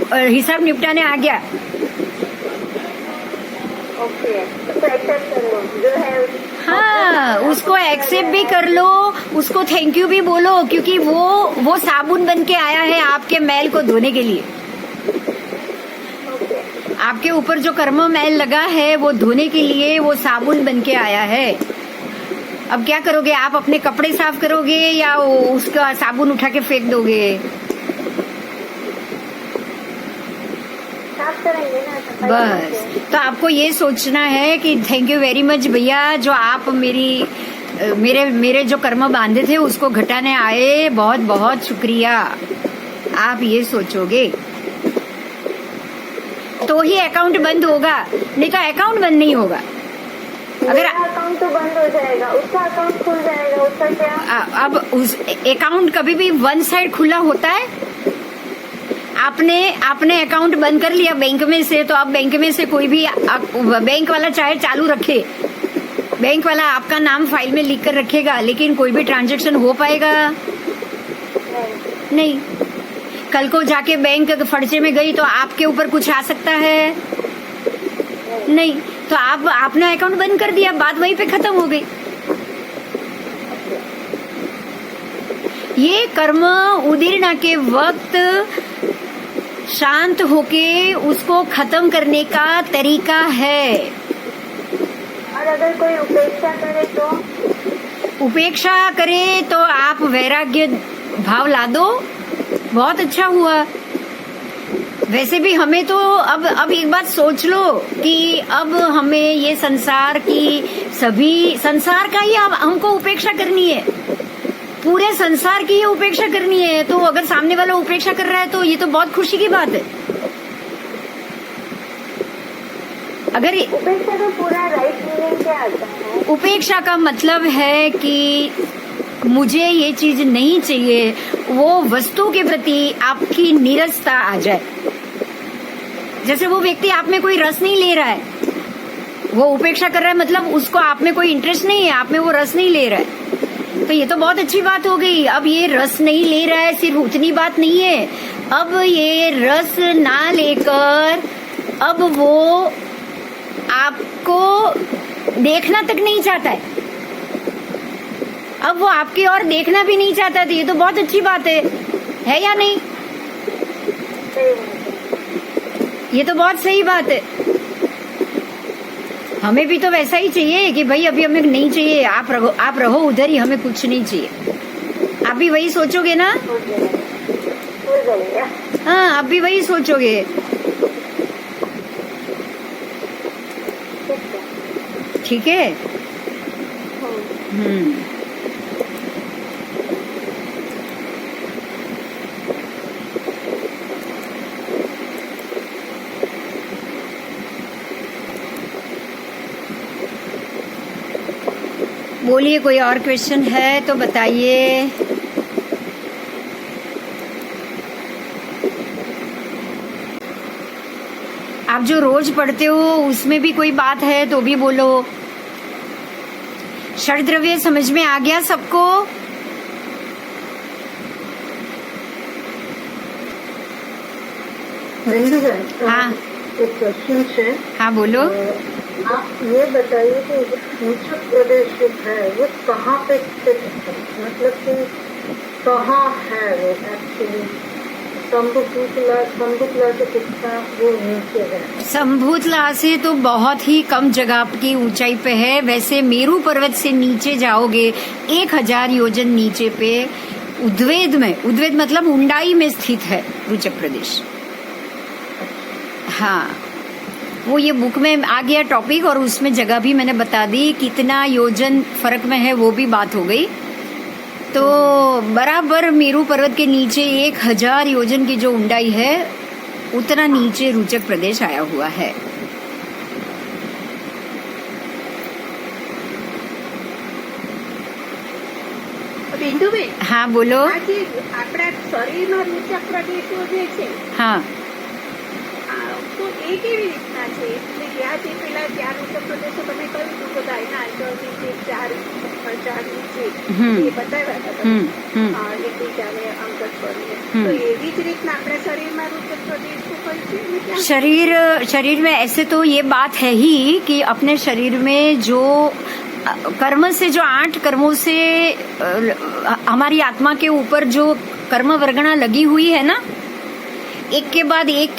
Speaker 1: हिसाब निपटाने आ गया।
Speaker 2: ओके, तो एक्सेप्ट कर लो जो है।
Speaker 1: हाँ, उसको एक्सेप्ट भी कर लो, उसको थैंक यू भी बोलो, क्योंकि वो साबुन बन के आया है आपके मैल को धोने के लिए। आपके ऊपर जो कर्म मैल लगा है वो धोने के लिए वो साबुन बन के आया है। अब क्या करोगे? आप अपने कपड़े साफ करोगे या उसका साबुन उठा के फेंक दोगे?
Speaker 2: साफ करेंगे ना, सफाई
Speaker 1: बस,
Speaker 2: करेंगे।
Speaker 1: तो आपको ये सोचना है कि थैंक यू वेरी मच भैया, जो आप मेरे जो कर्म बांधे थे उसको घटाने आए, बहुत बहुत शुक्रिया। आप ये सोचोगे तो ही अकाउंट बंद होगा, नहीं तो अकाउंट बंद नहीं होगा। अगर
Speaker 2: अकाउंट तो बंद हो जाएगा, उसका अकाउंट खुल जाएगा, उसका क्या?
Speaker 1: अब उस अकाउंट कभी भी वन साइड खुला होता है। आपने अकाउंट बंद कर लिया बैंक में से, तो अब बैंक में से कोई भी बैंक वाला चाहे चालू रखे, बैंक वाला आपका नाम फाइल में लिख कर रखेगा, लेकिन कोई भी ट्रांजैक्शन हो पाएगा नहीं। कल को जाके बैंक फर्चे में गई तो आपके ऊपर कुछ आ सकता है नहीं। तो आपने अकाउंट बंद कर दिया, बात वहीं पे खत्म हो गई। ये कर्म उदीर्णा के वक्त शांत होके उसको खत्म करने का तरीका है।
Speaker 2: और अगर कोई उपेक्षा करे तो?
Speaker 1: उपेक्षा करें तो आप वैराग्य भाव ला दो, बहुत अच्छा हुआ। वैसे भी हमें तो अब एक बात सोच लो कि अब हमें ये संसार की सभी संसार का ही हमको उपेक्षा करनी है, पूरे संसार की ही उपेक्षा करनी है। तो अगर सामने वाला उपेक्षा कर रहा है तो ये तो बहुत खुशी की बात है। अगर
Speaker 2: उपेक्षा का पूरा राइट मीनिंग क्या आता है?
Speaker 1: उपेक्षा का मतलब है कि मुझे ये चीज नहीं चाहिए, वो वस्तु के प्रति आपकी नीरसता आ जाए। जैसे वो व्यक्ति आप में कोई रस नहीं ले रहा है, वो उपेक्षा कर रहा है, मतलब उसको आप में कोई इंटरेस्ट नहीं है, आप में वो रस नहीं ले रहा है। तो ये तो बहुत अच्छी बात हो गई। अब ये रस नहीं ले रहा है, सिर्फ उतनी बात नहीं है, अब ये रस ना लेकर अब वो आपको देखना तक नहीं चाहता है, अब वो आपकी ओर देखना भी नहीं चाहता। तो ये तो बहुत अच्छी बात है या नहीं? ये तो बहुत सही बात है। हमें भी तो वैसा ही चाहिए कि भाई अभी हमें नहीं चाहिए, आप रहो उधर ही, हमें कुछ नहीं चाहिए। आप भी वही सोचोगे ना? हाँ, आप भी वही सोचोगे। ठीक है। बोलिए, कोई और क्वेश्चन है तो बताइए। आप जो रोज पढ़ते हो उसमें भी कोई बात है तो भी बोलो। षड्द्रव्य समझ में आ गया सबको? हाँ,
Speaker 2: एक क्वेश्चन है।
Speaker 1: हाँ बोलो।
Speaker 2: आप ये बताइए कि सूचक प्रदेश जो है वो कहाँ पे स्थित है, मतलब कि कहाँ है वो एक्चुअली? शंभुतला से कितना वो नीचे है?
Speaker 1: शंभुतला से तो बहुत ही कम जगह की ऊंचाई पे है। वैसे मेरू पर्वत से नीचे जाओगे 1000 योजन नीचे पे उद्वेद में, उद्वेद मतलब उंडाई में स्थित है रुचक प्रदेश। हाँ, वो ये बुक में आ गया टॉपिक और उसमें जगह भी मैंने बता दी, कितना योजन फर्क में है वो भी बात हो गई। तो बराबर मेरू पर्वत के नीचे 1000 योजन की जो ऊंचाई है उतना नीचे रुचक प्रदेश आया हुआ है।
Speaker 2: બિંદુબેન,
Speaker 1: हाँ बोलो।
Speaker 2: આ જે આપણા શરીરમાં રૂચક પ્રદેશો જે છે,
Speaker 1: हाँ,
Speaker 2: તો એ કેવી રીતના છે? એટલે ત્યાં જે પેલા 4 રૂચક પ્રદેશો તમે કહ્યું હતું કે ગાયના અંતરથી જે 4 નીચે એ બતાવ્યા હતા તમે, એકબીજાને અંગત કરીને, તો એવી જ રીતના આપણા શરીરમાં રૂચક પ્રદેશો કઈ છે ને ક્યાં?
Speaker 1: शरीर में ऐसे तो ये बात है ही कि अपने शरीर में जो कर्म से, जो 8 कर्मों से हमारी आत्मा के ऊपर जो कर्म वर्गणा लगी हुई है ना, एक के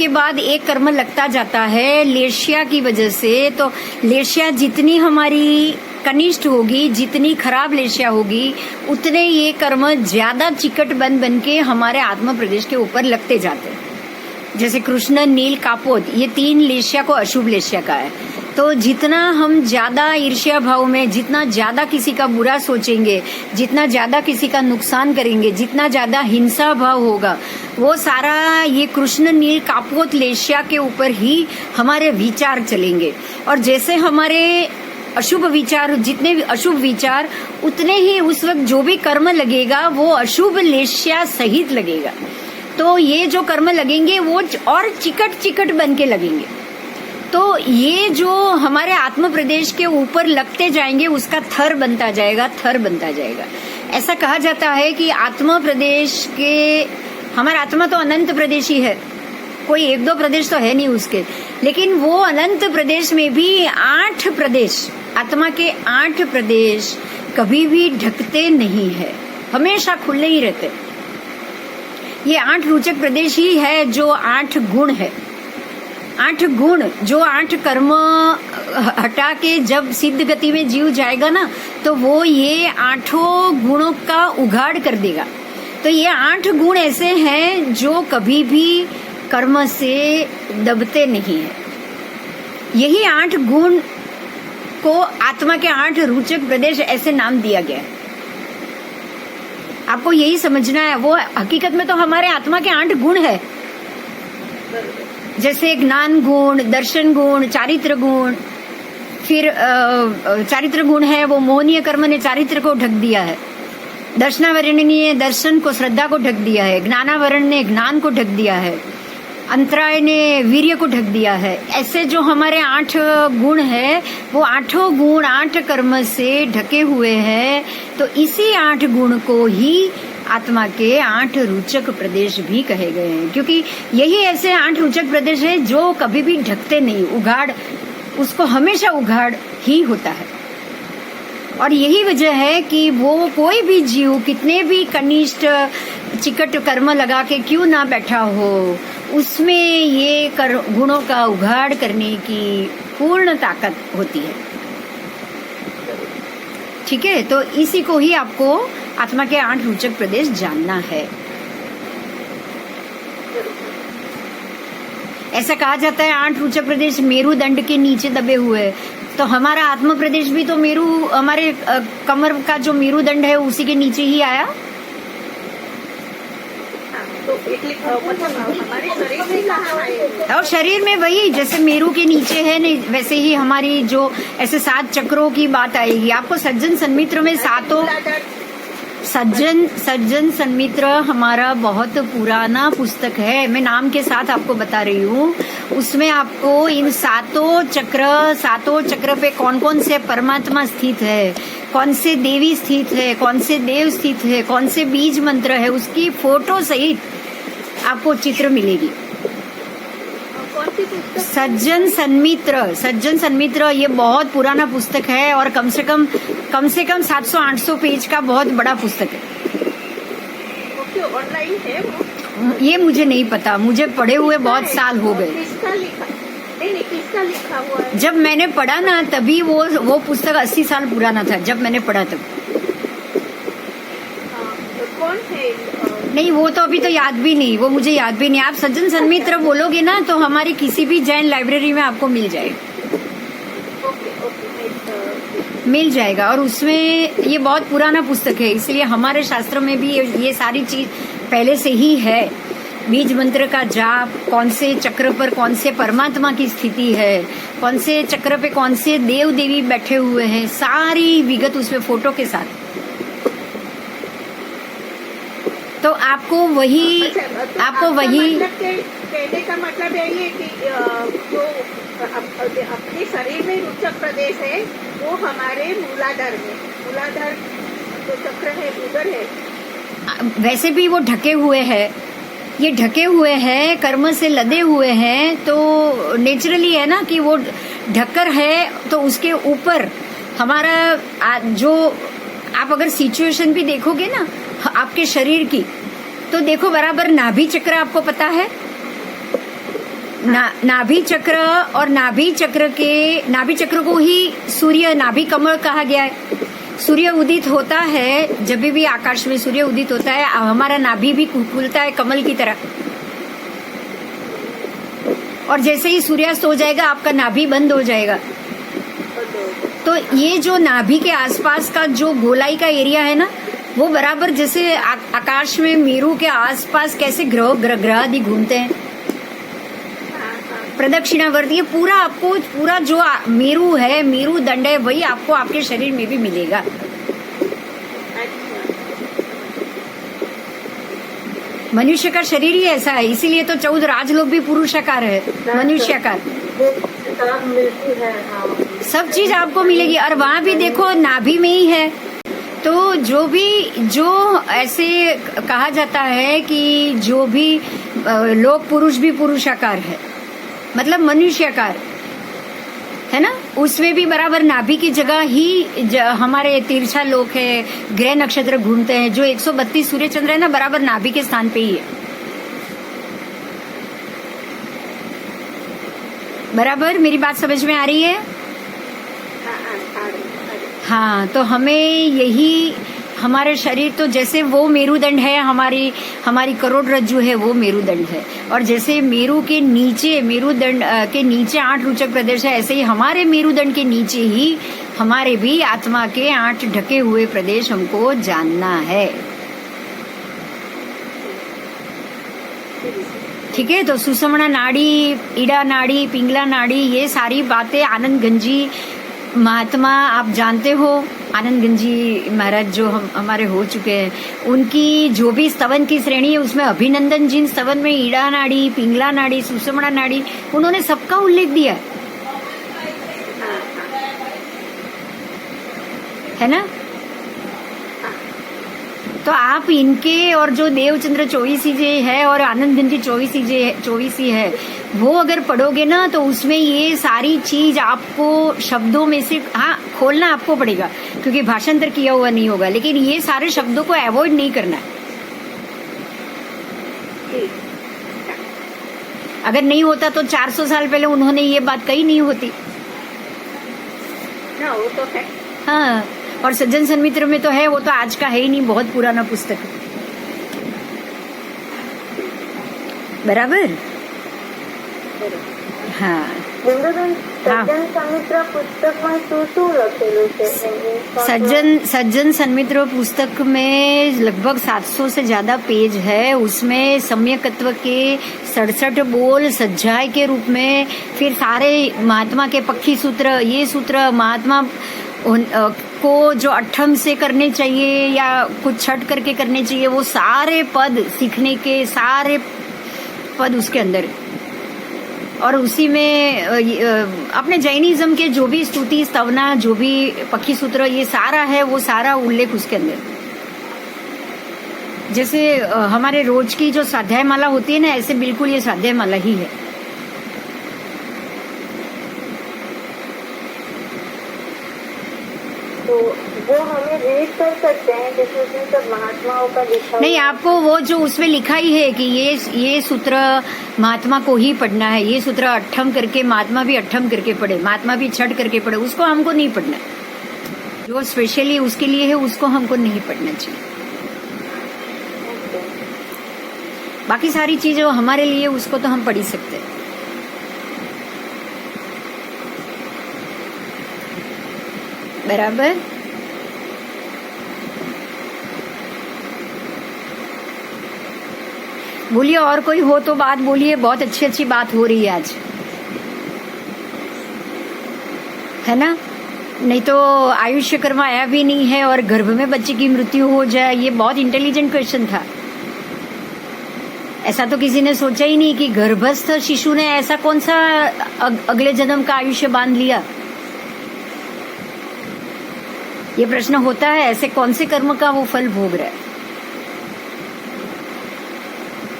Speaker 1: बाद एक कर्म लगता जाता है लेशिया की वजह से। तो लेशिया जितनी हमारी कनिष्ठ होगी, जितनी खराब लेशिया होगी, उतने ये कर्म ज्यादा चिकट बन के हमारे आत्मा प्रदेश के ऊपर लगते जाते हैं। जैसे कृष्ण, नील, कापोद, ये 3 लेशिया को अशुभ लेशिया का है। तो जितना हम ज्यादा ईर्ष्या भाव में, जितना ज्यादा किसी का बुरा सोचेंगे, जितना ज्यादा किसी का नुकसान करेंगे, जितना ज्यादा हिंसा भाव होगा, वो सारा ये कृष्ण, नील, कापोत लेशिया के ऊपर ही हमारे विचार चलेंगे। और जैसे हमारे अशुभ विचार, जितने भी अशुभ विचार, उतने ही उस वक्त जो भी कर्म लगेगा वो अशुभ लेशिया सहित लगेगा। तो ये जो कर्म लगेंगे वो और चिकट बन के लगेंगे। तो ये जो हमारे आत्म प्रदेश के ऊपर लगते जाएंगे उसका थर बनता जाएगा। ऐसा कहा जाता है कि आत्म प्रदेश के, हमारा आत्मा तो अनंत प्रदेश ही है, कोई 1-2 प्रदेश तो है नहीं उसके, लेकिन वो अनंत प्रदेश में भी 8 प्रदेश, आत्मा के 8 प्रदेश कभी भी ढकते नहीं है, हमेशा खुले ही रहते। ये 8 रुचक प्रदेश ही है जो 8 गुण है, 8 गुण जो 8 कर्म हटा के जब सिद्ध गति में जीव जाएगा ना, तो वो ये 8 गुणों का उघाड़ कर देगा। तो ये 8 गुण ऐसे हैं जो कभी भी कर्म से दबते नहीं है। यही 8 गुण को आत्मा के 8 रोचक प्रदेश ऐसे नाम दिया गया है। आपको यही समझना है। वो हकीकत में तो हमारे आत्मा के 8 गुण है, जैसे ज्ञान गुण, दर्शन गुण, चारित्र गुण। फिर चारित्र गुण है वो मोहनीय कर्म ने चारित्र को ढक दिया है, दर्शनावरण ने दर्शन को, श्रद्धा को ढक दिया है, ज्ञानावरण ने ज्ञान को ढक दिया है, अंतराय ने वीर्य को ढक दिया है। ऐसे जो हमारे 8 गुण है वो 8 गुण 8 कर्म से ढके हुए हैं। तो इसी 8 गुण को ही आत्मा के 8 रोचक प्रदेश भी कहे गए हैं, क्योंकि यही ऐसे 8 रोचक प्रदेश है जो कभी भी ढकते नहीं, उघाड़ उसको हमेशा उघाड़ ही होता है। और यही वजह है कि वो कोई भी जीव कितने भी कनिष्ठ चिकट कर्म लगा के क्यों ना बैठा हो, उसमें ये गुणों का उघाड़ करने की पूर्ण ताकत होती है। ठीक है, तो इसी को ही आपको आत्मा के 8 रोचक प्रदेश जानना है। ऐसा कहा जाता है 8 रोचक प्रदेश मेरुदंड के नीचे दबे हुए हैं। तो हमारा आत्म प्रदेश भी तो हमारे कमर का जो मेरुदंड है उसी के नीचे ही आया।
Speaker 2: तो मतलब हमारे शरीर में कहाँ आए?
Speaker 1: और शरीर में वही जैसे मेरू के नीचे है नहीं, वैसे ही हमारी जो ऐसे 7 चक्रों की बात आएगी। आपको सज्जन सन्मित्र में सातों सज्जन सन्मित्र हमारा बहुत पुराना पुस्तक है, मैं नाम के साथ आपको बता रही हूँ। उसमें आपको इन 7 चक्र पे कौन कौन से परमात्मा स्थित है, कौन से देवी स्थित है, कौन से देव स्थित है, कौन से बीज मंत्र है, उसकी फोटो सहित आपको चित्र मिलेगी। सज्जन सन्मित्र ये बहुत पुराना पुस्तक है और कम से कम 700-800 पेज का बहुत बड़ा पुस्तक है।
Speaker 2: ऑनलाइन है वो?
Speaker 1: ये मुझे नहीं पता, मुझे पढ़े हुए बहुत साल हो गए।
Speaker 2: किसका लिखा हुआ है?
Speaker 1: जब मैंने पढ़ा ना तभी वो पुस्तक 80 साल पुराना था, जब मैंने पढ़ा तब।
Speaker 2: तो कौन है?
Speaker 1: नहीं, वो तो अभी तो याद भी नहीं, वो मुझे याद भी नहीं। आप सज्जन सन्मित्र बोलोगे ना तो हमारी किसी भी जैन लाइब्रेरी में आपको मिल जाएगा। और उसमें ये बहुत पुराना पुस्तक है, इसलिए हमारे शास्त्रों में भी ये सारी चीज पहले से ही है। बीज मंत्र का जाप, कौन से चक्र पर कौन से परमात्मा की स्थिति है, कौन से चक्र पे कौन से देव देवी बैठे हुए हैं, सारी विगत उसमें फोटो के साथ। तो आपको वही
Speaker 2: कहने का मतलब है कि जो अपने शरीर में रोचक प्रदेश है वो हमारे मूलाधार जो चक्र है उधर है।
Speaker 1: वैसे भी वो ढके हुए हैं, ये ढके हुए हैं, कर्म से लदे हुए हैं। तो नेचुरली है ना कि वो ढक्कर है, तो उसके ऊपर हमारा जो आप अगर सिचुएशन भी देखोगे ना आपके शरीर की, तो देखो बराबर नाभि चक्र आपको पता है। नाभि चक्र और नाभि चक्र को ही सूर्य नाभि कमल कहा गया है। सूर्य उदित होता है, जब भी आकाश में सूर्य उदित होता है हमारा नाभि भी खुलता है कमल की तरह, और जैसे ही सूर्यास्त हो जाएगा आपका नाभि बंद हो जाएगा। तो ये जो नाभि के आसपास का जो गोलाई का एरिया है ना, वो बराबर जैसे आकाश में मेरू के आसपास कैसे ग्रह आदि घूमते हैं प्रदक्षिणावर्त, ये पूरा जो मेरू है, मेरू दंड है, वही आपको आपके शरीर में भी मिलेगा। मनुष्य का शरीर ही ऐसा है, इसीलिए तो 14 राजलोक भी पुरुषाकार है, मनुष्याकार। सब चीज आपको मिलेगी। और वहाँ भी देखो नाभि में ही है। तो जो ऐसे कहा जाता है कि जो भी लोक पुरुष भी पुरुषाकार है, मतलब मनुष्याकार है ना, उसमें भी बराबर नाभि की जगह ही हमारे तिरछा लोक है, ग्रह नक्षत्र घूमते हैं। जो 132 सूर्य चंद्र है ना, बराबर नाभि के स्थान पे ही है। बराबर मेरी बात समझ में आ रही है? हाँ, तो हमें यही हमारे शरीर तो जैसे वो मेरुदंड है, हमारी करोड़रज्जु है, वो मेरुदंड है। और जैसे मेरु के नीचे, मेरुदंड के नीचे 8 रोचक प्रदेश है, ऐसे ही हमारे मेरुदंड के नीचे ही हमारे भी आत्मा के 8 ढके हुए प्रदेश हमको जानना है। ठीक है, तो सुषुम्ना नाड़ी, ईड़ा नाड़ी, पिंगला नाड़ी, ये सारी बातें आनंद गंजी महात्मा आप जानते हो। आनंद गंजी महाराज जो हमारे हो चुके हैं, उनकी जो भी स्तवन की श्रेणी है उसमें अभिनंदन जिन स्तवन में ईड़ा नाड़ी, पिंगला नाड़ी, सुषुम्ना नाड़ी, उन्होंने सबका उल्लेख दिया है ना। तो आप इनके और जो देवचंद्र 24 जी है और आनंद गंजी 24 है, वो अगर पढ़ोगे ना तो उसमें ये सारी चीज आपको शब्दों में से, हाँ, खोलना आपको पड़ेगा क्योंकि भाषांतर किया हुआ नहीं होगा, लेकिन ये सारे शब्दों को अवॉइड नहीं करना है। अगर नहीं होता तो 400 साल पहले उन्होंने ये बात कही नहीं होती
Speaker 2: ना, वो तो है।
Speaker 1: हाँ, और सज्जन सन्मित्र में तो है, वो तो आज का है ही नहीं, बहुत पुराना पुस्तक है। बराबर। हाँ,
Speaker 2: सज्जन सन्मित्र पुस्तक में શું લખેલું છે?
Speaker 1: सज्जन सन्मित्र पुस्तक में लगभग 700 से ज्यादा पेज है। उसमें सम्यकत्व के 67 बोल सज्जाय के रूप में, फिर सारे महात्मा के पक्षी सूत्र, ये सूत्र महात्मा को जो अठम से करने चाहिए या कुछ छठ करके करने चाहिए, वो सारे पद सीखने के, सारे पद उसके अंदर। और उसी में अपने जैनिज्म के जो भी स्तुति स्तवना, जो भी पक्षी सूत्र, ये सारा है, वो सारा उल्लेख उसके अंदर। जैसे हमारे रोज की जो स्वाध्याय माला होती है ना, ऐसे बिल्कुल ये स्वाध्याय माला ही है।
Speaker 2: तो वो हमें रीड कर सकते हैं, जैसे उसमें सब महात्माओं का लिखा
Speaker 1: नहीं, आपको वो जो उसमें लिखा ही है कि ये सूत्र महात्मा को ही पढ़ना है, ये सूत्र अट्ठम करके महात्मा भी अट्ठम करके पढ़े, महात्मा भी छठ करके पढ़े, उसको हमको नहीं पढ़ना। जो स्पेशली उसके लिए है उसको हमको नहीं पढ़ना चाहिए। बाकी सारी चीजें हमारे लिए, उसको तो हम पढ़ ही सकते हैं। बराबर। बोलिए, और कोई हो तो बात बोलिए। बहुत अच्छी बात हो रही है आज, है ना। नहीं तो आयुष्य कर्म आया भी नहीं है और गर्भ में बच्चे की मृत्यु हो जाए, ये बहुत इंटेलिजेंट क्वेश्चन था। ऐसा तो किसी ने सोचा ही नहीं कि गर्भस्थ शिशु ने ऐसा कौन सा अगले जन्म का आयुष्य बांध लिया। ये प्रश्न होता है, ऐसे कौन से कर्म का वो फल भोग रहा है।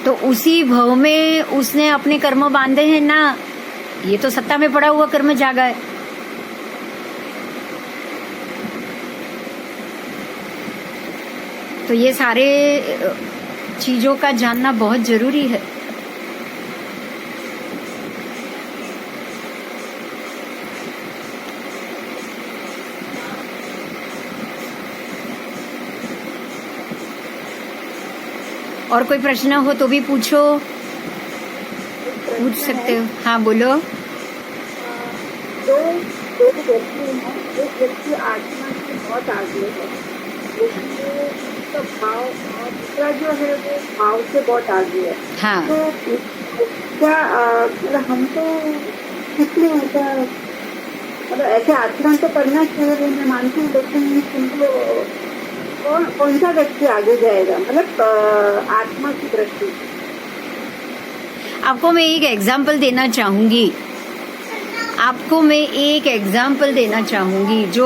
Speaker 1: तो उसी भव में उसने अपने कर्म बांधे हैं ना, ये तो सत्ता में पड़ा हुआ कर्म जागा है। तो ये सारे चीजों का जानना बहुत जरूरी है। और कोई प्रश्न हो तो भी पूछो, पूछ सकते हो। हाँ, बोलो।
Speaker 2: दो व्यक्ति हैं, एक व्यक्ति आत्मा से बहुत आगे है, उसका भाव, और दूसरा जो है वो भाव से बहुत आगे है।
Speaker 1: हाँ।
Speaker 2: तो क्या मतलब हमको कितने मतलब ऐसे आचरण तो करना चाहिए, मैं मानती हूँ, लेकिन तुमको कौन सा व्यक्ति आगे जाएगा, मतलब आत्मा की दृष्टि।
Speaker 1: आपको मैं एक एग्जाम्पल देना चाहूंगी, जो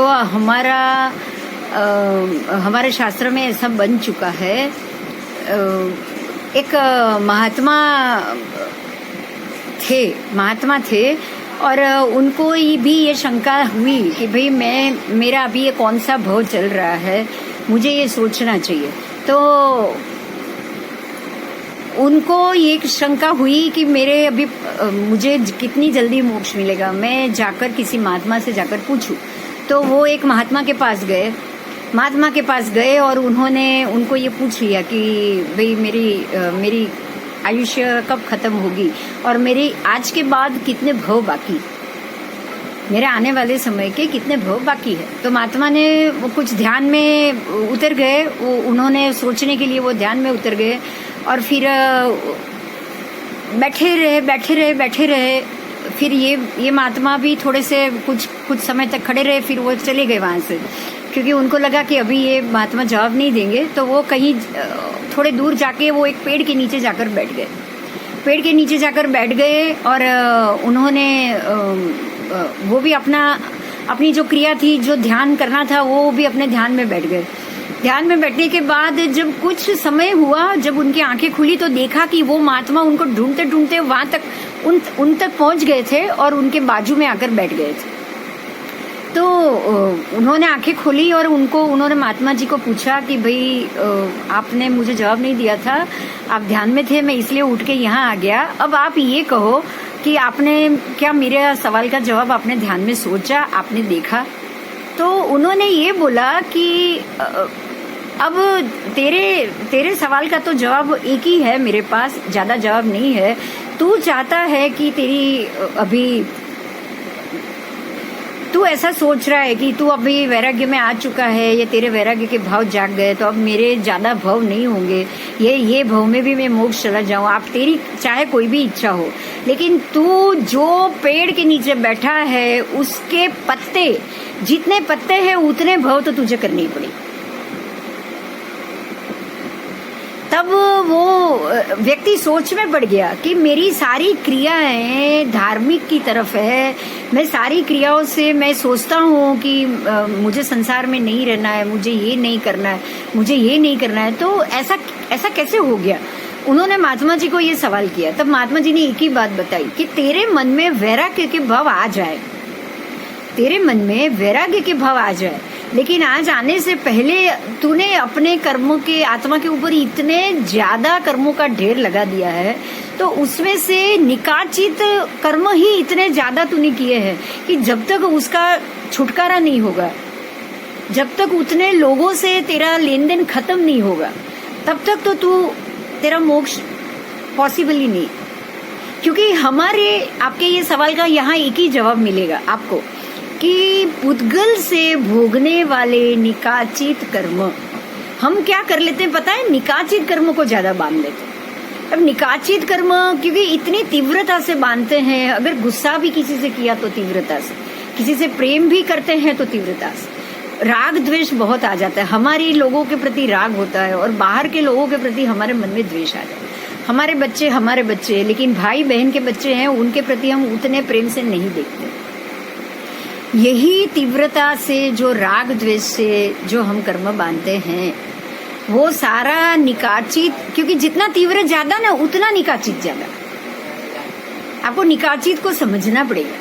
Speaker 1: हमारे शास्त्र में ऐसा बन चुका है। एक महात्मा थे और उनको भी ये शंका हुई कि भाई मेरा अभी ये कौन सा भव चल रहा है, मुझे ये सोचना चाहिए। तो उनको ये शंका हुई कि मुझे कितनी जल्दी मोक्ष मिलेगा, मैं जाकर किसी महात्मा से जाकर पूछूं। तो वो एक महात्मा के पास गए और उन्होंने उनको ये पूछ लिया कि भाई मेरी आयुष्य कब खत्म होगी और मेरे आज के बाद कितने भव बाकी, मेरे आने वाले समय के कितने भव बाकी है। तो महात्मा ने वो कुछ ध्यान में उतर गए, उन्होंने सोचने के लिए वो ध्यान में उतर गए और फिर बैठे रहे। फिर ये महात्मा भी थोड़े से कुछ समय तक खड़े रहे, फिर वो चले गए वहां से, क्योंकि उनको लगा कि अभी ये महात्मा जवाब नहीं देंगे। तो वो कहीं थोड़े दूर जाके वो एक पेड़ के नीचे जाकर बैठ गए और उन्होंने वो भी अपनी जो क्रिया थी, जो ध्यान करना था, वो भी अपने ध्यान में बैठ गए। ध्यान में बैठने के बाद जब कुछ समय हुआ, जब उनकी आंखें खुली तो देखा कि वो महात्मा उनको ढूंढते ढूंढते वहां तक उन तक पहुंच गए थे और उनके बाजू में आकर बैठ गए थे। तो उन्होंने आंखें खोली और उन्होंने महात्मा जी को पूछा कि भाई आपने मुझे जवाब नहीं दिया था, आप ध्यान में थे, मैं इसलिए उठ के यहाँ आ गया। अब आप ये कहो कि आपने क्या मेरे सवाल का जवाब आपने ध्यान में सोचा, आपने देखा? तो उन्होंने ये बोला कि अब तेरे सवाल का तो जवाब एक ही है मेरे पास, ज्यादा जवाब नहीं है। तू चाहता है कि तू ऐसा सोच रहा है कि तू अभी वैराग्य में आ चुका है, या तेरे वैराग्य के भाव जाग गए, तो अब मेरे ज्यादा भाव नहीं होंगे, ये भाव में भी मैं मोक्ष चला जाऊं। आप तेरी चाहे कोई भी इच्छा हो, लेकिन तू जो पेड़ के नीचे बैठा है उसके पत्ते, जितने पत्ते हैं उतने भाव तो तुझे करने ही पड़ेंगे। तब वो व्यक्ति सोच में पड़ गया कि मेरी सारी क्रियाएं धार्मिक की तरफ है, मैं सारी क्रियाओं से मैं सोचता हूँ कि मुझे संसार में नहीं रहना है, मुझे ये नहीं करना है, मुझे ये नहीं करना है, तो ऐसा कैसे हो गया? उन्होंने महात्मा जी को ये सवाल किया। तब महात्मा जी ने एक ही बात बताई कि तेरे मन में वैराग्य के भाव आ जाए, तेरे मन में वैराग्य के भाव आ जाए, लेकिन आज आने से पहले तूने अपने कर्मों के, आत्मा के ऊपर इतने ज्यादा कर्मों का ढेर लगा दिया है, तो उसमें से निकाचित कर्म ही इतने ज्यादा तूने किए हैं कि जब तक उसका छुटकारा नहीं होगा, जब तक उतने लोगों से तेरा लेन देन खत्म नहीं होगा, तब तक तो तेरा मोक्ष पॉसिबल ही नहीं। क्योंकि आपके ये सवाल का यहाँ एक ही जवाब मिलेगा आपको कि पुद्गल से भोगने वाले निकाचित कर्म, हम क्या कर लेते हैं पता है? निकाचित कर्म को ज्यादा बांध लेते हैं। अब निकाचित कर्म क्योंकि इतनी तीव्रता से बांधते हैं, अगर गुस्सा भी किसी से किया तो तीव्रता से, किसी से प्रेम भी करते हैं तो तीव्रता से, राग द्वेष बहुत आ जाता है। हमारे लोगों के प्रति राग होता है और बाहर के लोगों के प्रति हमारे मन में द्वेष आ जाता है। हमारे बच्चे, लेकिन भाई बहन के बच्चे हैं, उनके प्रति हम उतने प्रेम से नहीं देखते। यही तीव्रता से, जो राग द्वेष से जो हम कर्म बांधते हैं, वो सारा निकाचित, क्योंकि जितना तीव्र ज्यादा ना उतना निकाचित ज्यादा। आपको निकाचित को समझना पड़ेगा।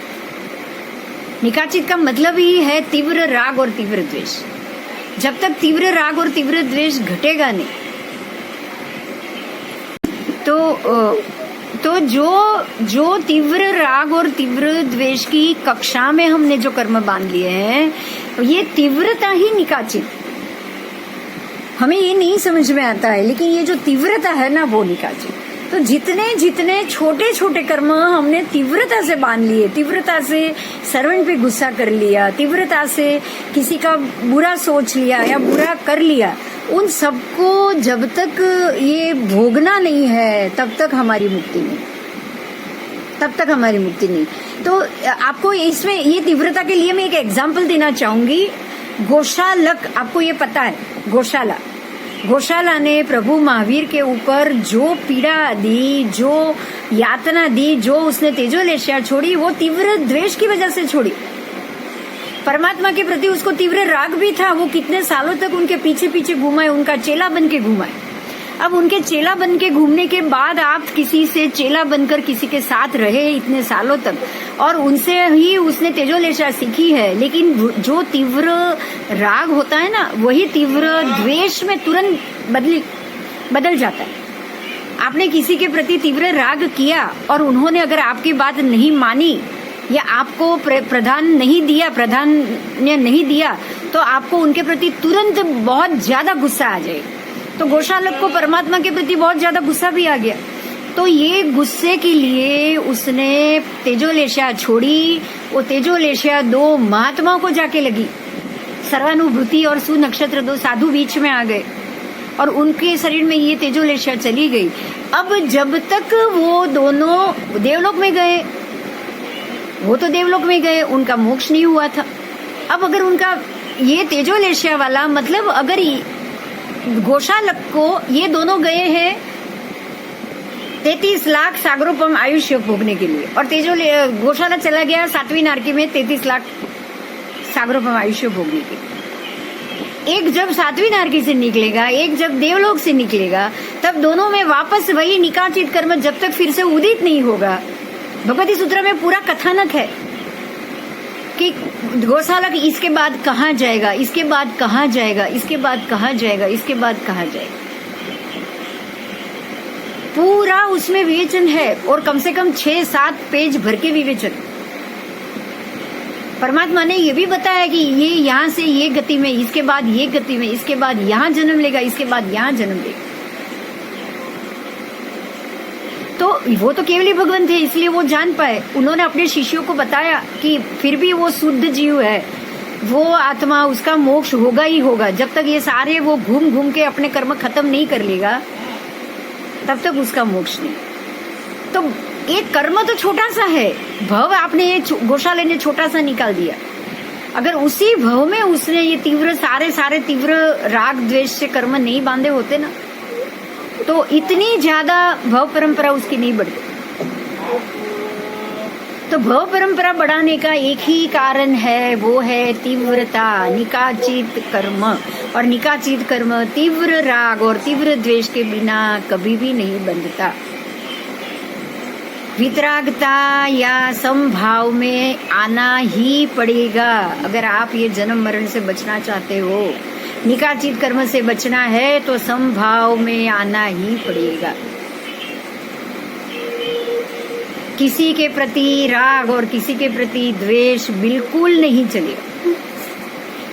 Speaker 1: निकाचित का मतलब ही है तीव्र राग और तीव्र द्वेष। जब तक तीव्र राग और तीव्र द्वेष घटेगा नहीं, तो जो तीव्र राग और तीव्र द्वेष की कक्षा में हमने जो कर्म बांध लिए हैं, ये तीव्रता ही निकाचित। हमें ये नहीं समझ में आता है, लेकिन ये जो तीव्रता है ना, वो निकाचित। तो जितने छोटे छोटे कर्म हमने तीव्रता से बांध लिए, तीव्रता से सर्वेंट पे गुस्सा कर लिया, तीव्रता से किसी का बुरा सोच लिया या बुरा कर लिया, उन सबको जब तक ये भोगना नहीं है तब तक हमारी मुक्ति नहीं। तो आपको इसमें ये तीव्रता के लिए मैं एक एग्जाम्पल देना चाहूंगी। गौशालक, आपको ये पता है, गौशाला ने प्रभु महावीर के ऊपर जो पीड़ा दी, जो यातना दी, जो उसने तेजोलेशिया छोड़ी, वो तीव्र द्वेष की वजह से छोड़ी। परमात्मा के प्रति उसको तीव्र राग भी था। वो कितने सालों तक उनके पीछे पीछे घुमाए, उनका चेला बन के घुमाए। अब उनके चेला बन के घूमने के बाद आप किसी से चेला बनकर किसी के साथ रहे इतने सालों तक, और उनसे ही उसने तेजोलेशा सीखी है, लेकिन जो तीव्र राग होता है ना, वही तीव्र द्वेष में तुरंत बदल जाता है। आपने किसी के प्रति तीव्र राग किया और उन्होंने अगर आपकी बात नहीं मानी, या आपको प्राधान्य नहीं दिया तो आपको उनके प्रति तुरंत बहुत ज्यादा गुस्सा आ जाए। तो गौशालक को परमात्मा के प्रति बहुत ज्यादा गुस्सा भी आ गया। तो ये गुस्से के लिए उसने तेजोलेशा छोड़ी। वो तेजोलेशा 2 महात्माओं को जाके लगी। सर्वानुभूति और सुनक्षत्र 2 साधु बीच में आ गए और उनके शरीर में ये तेजोलेशा चली गई। अब जब तक वो दोनों देवलोक में गए, वो तो देवलोक में गए, उनका मोक्ष नहीं हुआ था। अब अगर उनका ये तेजोलेशा वाला मतलब अगर गौशालक को ये दोनों गए हैं 33 लाख सागरोपम आयुष्य भोगने के लिए और गौशाला चला गया 7वीं नारकी में 33 लाख सागरोपम आयुष्य भोगने के लिए। एक जब 7वीं नारकी से निकलेगा, एक जब देवलोक से निकलेगा, तब दोनों में वापस वही निकाचित कर्म जब तक फिर से उदित नहीं होगा। भगवती सूत्र में पूरा कथानक है कि गौशालक इसके बाद कहाँ जाएगा, इसके बाद कहाँ जाएगा, इसके बाद कहाँ जाएगा, इसके बाद कहाँ जाएगा, पूरा उसमें विवेचन है और कम से कम 6-7 पेज भर के विवेचन। परमात्मा ने ये भी बताया कि ये यहाँ से ये गति में, इसके बाद ये गति में, इसके बाद यहाँ जन्म लेगा, इसके बाद यहाँ जन्म लेगा। तो वो तो केवल ही भगवान थे, इसलिए वो जान पाए। उन्होंने अपने शिष्यों को बताया कि फिर भी वो शुद्ध जीव है, वो आत्मा, उसका मोक्ष होगा ही होगा। जब तक ये सारे वो घूम घूम के अपने कर्म खत्म नहीं कर लेगा तब तक उसका मोक्ष नहीं। तो एक कर्म तो छोटा सा है, भव आपने ये गौशाले ने छोटा सा निकाल दिया। अगर उसी भव में उसने ये तीव्र सारे तीव्र राग द्वेष से कर्म नहीं बांधे होते ना, तो इतनी ज्यादा भव परंपरा उसकी नहीं बढ़ती। तो भव परंपरा बढ़ाने का एक ही कारण है, वो है तीव्रता, निकाचित कर्म। और निकाचित कर्म तीव्र राग और तीव्र द्वेष के बिना कभी भी नहीं बंधता। वितरागता या समभाव में आना ही पड़ेगा अगर आप ये जन्म मरण से बचना चाहते हो। निकाचित कर्म से बचना है तो समभाव में आना ही पड़ेगा। किसी के प्रति राग और किसी के प्रति द्वेष बिल्कुल नहीं चलेगा,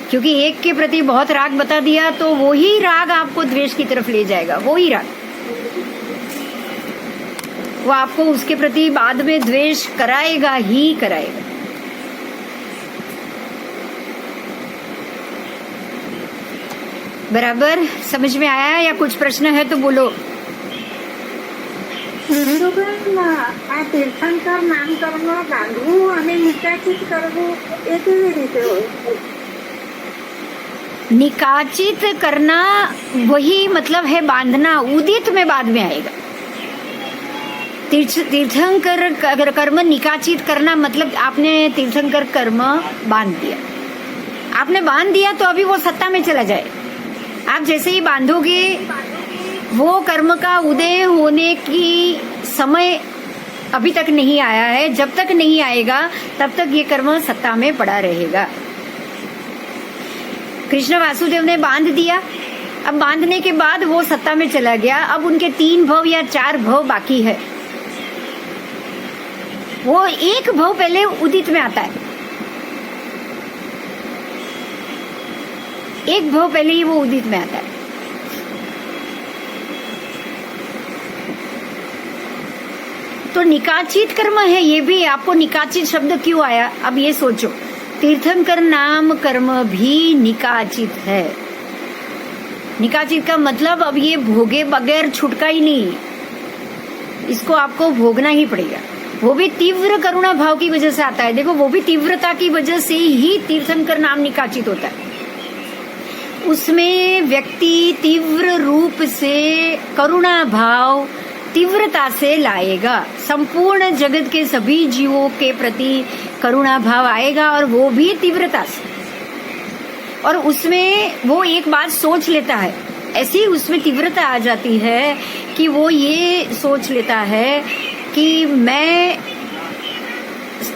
Speaker 1: क्योंकि एक के प्रति बहुत राग बता दिया तो वो ही राग आपको द्वेष की तरफ ले जाएगा। वो ही राग वो आपको उसके प्रति बाद में द्वेष कराएगा ही कराएगा। बराबर समझ में आया या कुछ प्रश्न है तो बोलो।
Speaker 2: આ તીર્થંકર નામકર્મ બાંધવું અને નિકાચિત કરવું એ કેવી રીતે હોય?
Speaker 1: निकाचित करना वही मतलब है बांधना, उदित में बाद में आएगा। तीर्थंकर कर्म निकाचित करना मतलब आपने तीर्थंकर कर्म बांध दिया। आपने बांध दिया तो अभी वो सत्ता में चला जाए। आप जैसे ही बांधोगे वो कर्म का उदय होने की समय अभी तक नहीं आया है। जब तक नहीं आएगा तब तक ये कर्म सत्ता में पड़ा रहेगा। कृष्ण वासुदेव ने बांध दिया, अब बांधने के बाद वो सत्ता में चला गया। अब उनके 3 भव या 4 भव बाकी है। वो एक भव पहले उदित में आता है, एक भव पहले ही वो उदित में आता है। तो निकाचित कर्म है ये भी। आपको निकाचित शब्द क्यों आया अब ये सोचो। तीर्थंकर नाम कर्म भी निकाचित है। निकाचित का मतलब अब ये भोगे बगैर छुटका ही नहीं, इसको आपको भोगना ही पड़ेगा। वो भी तीव्र करुणा भाव की वजह से आता है। देखो वो भी तीव्रता की वजह से ही तीर्थंकर नाम निकाचित होता है। उसमें व्यक्ति तीव्र रूप से करुणा भाव तीव्रता से लाएगा। संपूर्ण जगत के सभी जीवों के प्रति करुणा भाव आएगा और वो भी तीव्रता से। और उसमें वो एक बात सोच लेता है, ऐसी उसमें तीव्रता आ जाती है कि वो ये सोच लेता है कि मैं,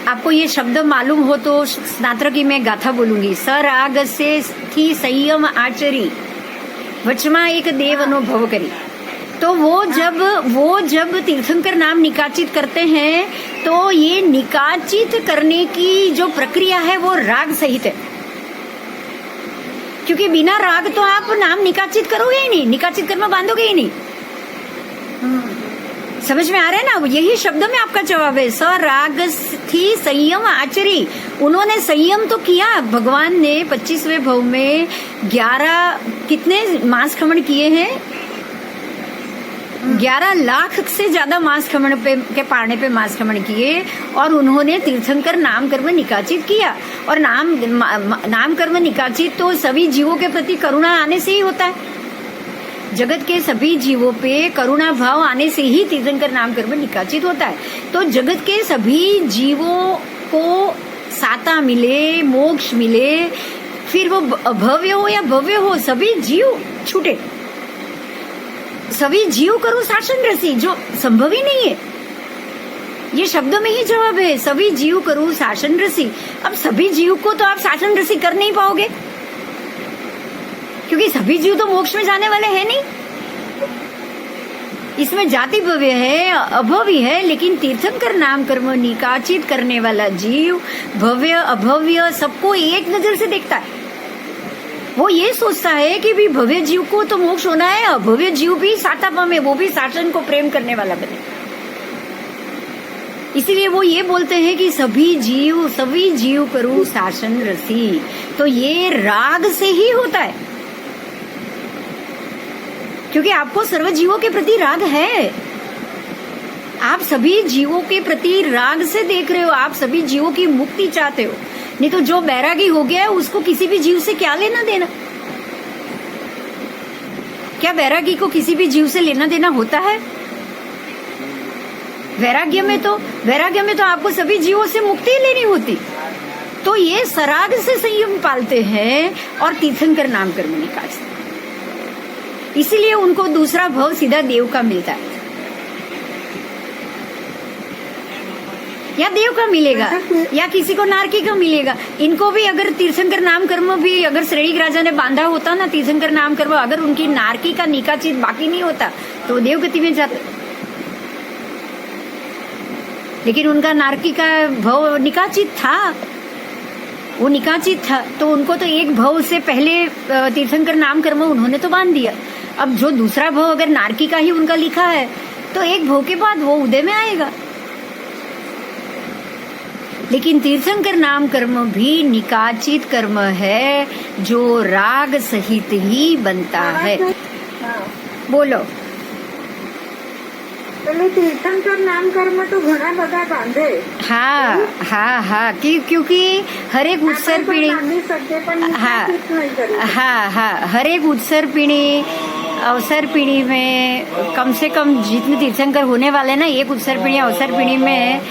Speaker 1: आपको ये शब्द मालूम हो तो स्नात्र की मैं गाथा बोलूंगी। सराग से थी संयम आचरी, वचमा एक देव अनुभव करी। तो वो जब तीर्थंकर नाम निकाचित करते हैं तो ये निकाचित करने की जो प्रक्रिया है वो राग सहित है, क्योंकि बिना राग तो आप नाम निकाचित करोगे ही नहीं, निकाचित कर्म बांधोगे ही नहीं। समझ में आ रहा है ना? यही शब्द में आपका जवाब है। स राग थी संयम आचरी, उन्होंने संयम तो किया। भगवान ने 25वें भव में 11 कितने मास खमन किए हैं? 11 लाख से ज्यादा मास खमन के पारने पे मास खमन किए, और उन्होंने तीर्थंकर नाम कर्म निकाचित किया। और नाम कर्म निकाचित तो सभी जीवों के प्रति करुणा आने से ही होता है। जगत के सभी जीवों पे करुणा भाव आने से ही तीर्थंकर नाम कर्म निकाचित होता है। तो जगत के सभी जीवों को साता मिले, मोक्ष मिले, फिर वो अभव्य हो या भव्य हो, सभी जीव छूटे। सभी जीव करो शासन रसी, जो संभव ही नहीं है। ये शब्द में ही जवाब है, सभी जीव करो शासन रसी। अब सभी जीव को तो आप शासन रसी कर नहीं पाओगे, क्योंकि सभी जीव तो मोक्ष में जाने वाले हैं नहीं। इसमें जाति भव्य है, अभव्य है, लेकिन तीर्थंकर नाम कर्म निकाचित करने वाला जीव भव्य अभव्य सबको एक नजर से देखता है। वो ये सोचता है कि भी भव्य जीव को तो मोक्ष होना है, अभव्य जीव भी सातापा में, वो भी शासन को प्रेम करने वाला बने। इसीलिए वो ये बोलते हैं कि सभी जीव करूं शासन रसी। तो ये राग से ही होता है, क्योंकि आपको सर्व जीवों के प्रति राग है। आप सभी जीवों के प्रति राग से देख रहे हो, आप सभी जीवों की मुक्ति चाहते हो। नहीं तो जो बैरागी हो गया है उसको किसी भी जीव से क्या लेना देना? क्या बैरागी को किसी भी जीव से लेना देना होता है? वैराग्य में तो आपको सभी जीवों से मुक्ति लेनी होती। तो ये सराग से संयम पालते हैं और तीर्थंकर नाम कर्म निकाचते, इसीलिए उनको दूसरा भव सीधा देव का मिलता है, या देव का मिलेगा या किसी को नारकी का मिलेगा। इनको भी अगर तीर्थंकर नाम कर्म भी अगर श्रेणी राजा ने बांधा होता ना, तीर्थंकर नाम कर्म, अगर उनकी नारकी का निकाचित बाकी नहीं होता तो देव गति में जाते, लेकिन उनका नारकी का भव निकाचित था, वो निकाचित था, तो उनको तो एक भव से पहले तीर्थंकर नाम कर्म उन्होंने तो बांध दिया। अब जो दूसरा भव अगर नारकी का ही उनका लिखा है तो एक भव के बाद वो उदय में आएगा। लेकिन तीर्थंकर नाम कर्म भी निकाचित कर्म है, जो राग सहित ही बनता है। बोलो।
Speaker 2: पहले तीर्थंकर नाम कर्म तो घना बधा बांधे।
Speaker 1: हाँ, क्योंकि हर एक उत्सर पीढ़ी, हर एक उत्सर पीढ़ी अवसर पीढ़ी में कम से कम जितने तीर्थंकर होने वाले ना, एक उत्सर पीढ़ी अवसर पीढ़ी में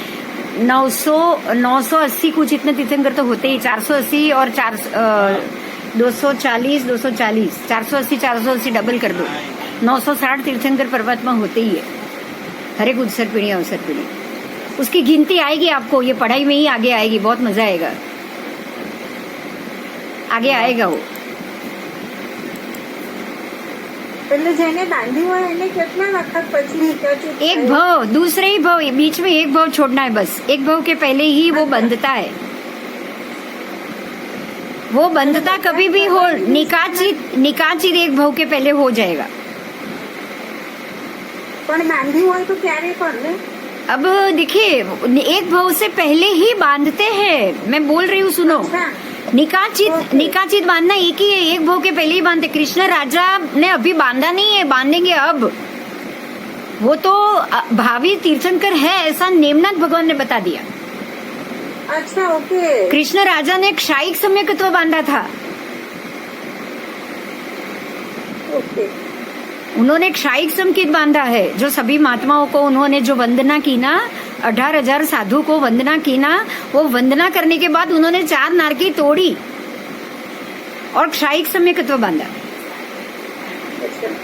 Speaker 1: 980 कुछ इतने तीर्थंकर तो होते ही, 480 और 240 480 डबल कर दो, 960 तीर्थंकर परमात्मा होते ही है हर एक उत्सर पीढ़ी अवसर पीढ़ी। उसकी गिनती आएगी आपको, ये पढ़ाई में ही आगे आएगी, बहुत मजा आएगा, आगे आएगा वो।
Speaker 2: पहले जेने बांधी हुआ है कितना वक्त પછી
Speaker 1: एक भव, दूसरे ही भव, बीच में एक भव छोड़ना है बस। एक भव के पहले ही वो बंधता है, वो बंधता कभी भी हो, निकाचित एक भव के पहले हो जाएगा।
Speaker 2: पर बांधी हुआ तो क्यारे पड़े?
Speaker 1: अब देखिए, एक भव से पहले ही बांधते हैं, मैं बोल रही हूँ, सुनो। निकाचित बांधना एक ही है, एक भव के पहले ही बांधते। कृष्ण राजा ने अभी बांधा नहीं है, बांधेंगे अब। वो तो भावी तीर्थंकर है, ऐसा नेमनाथ भगवान ने बता दिया।
Speaker 2: अच्छा, ओके।
Speaker 1: कृष्ण राजा ने क्षायिक सम्यकत्व बांधा था,
Speaker 2: ओके।
Speaker 1: उन्होंने क्षायिक संकेत बांधा है, जो सभी महात्माओं को उन्होंने जो वंदना की ना, 18,000 साधु को वंदना की ना, वो वंदना करने के बाद उन्होंने 4 नारकी तोड़ी और क्षायिक सम्यकत्व बांधा।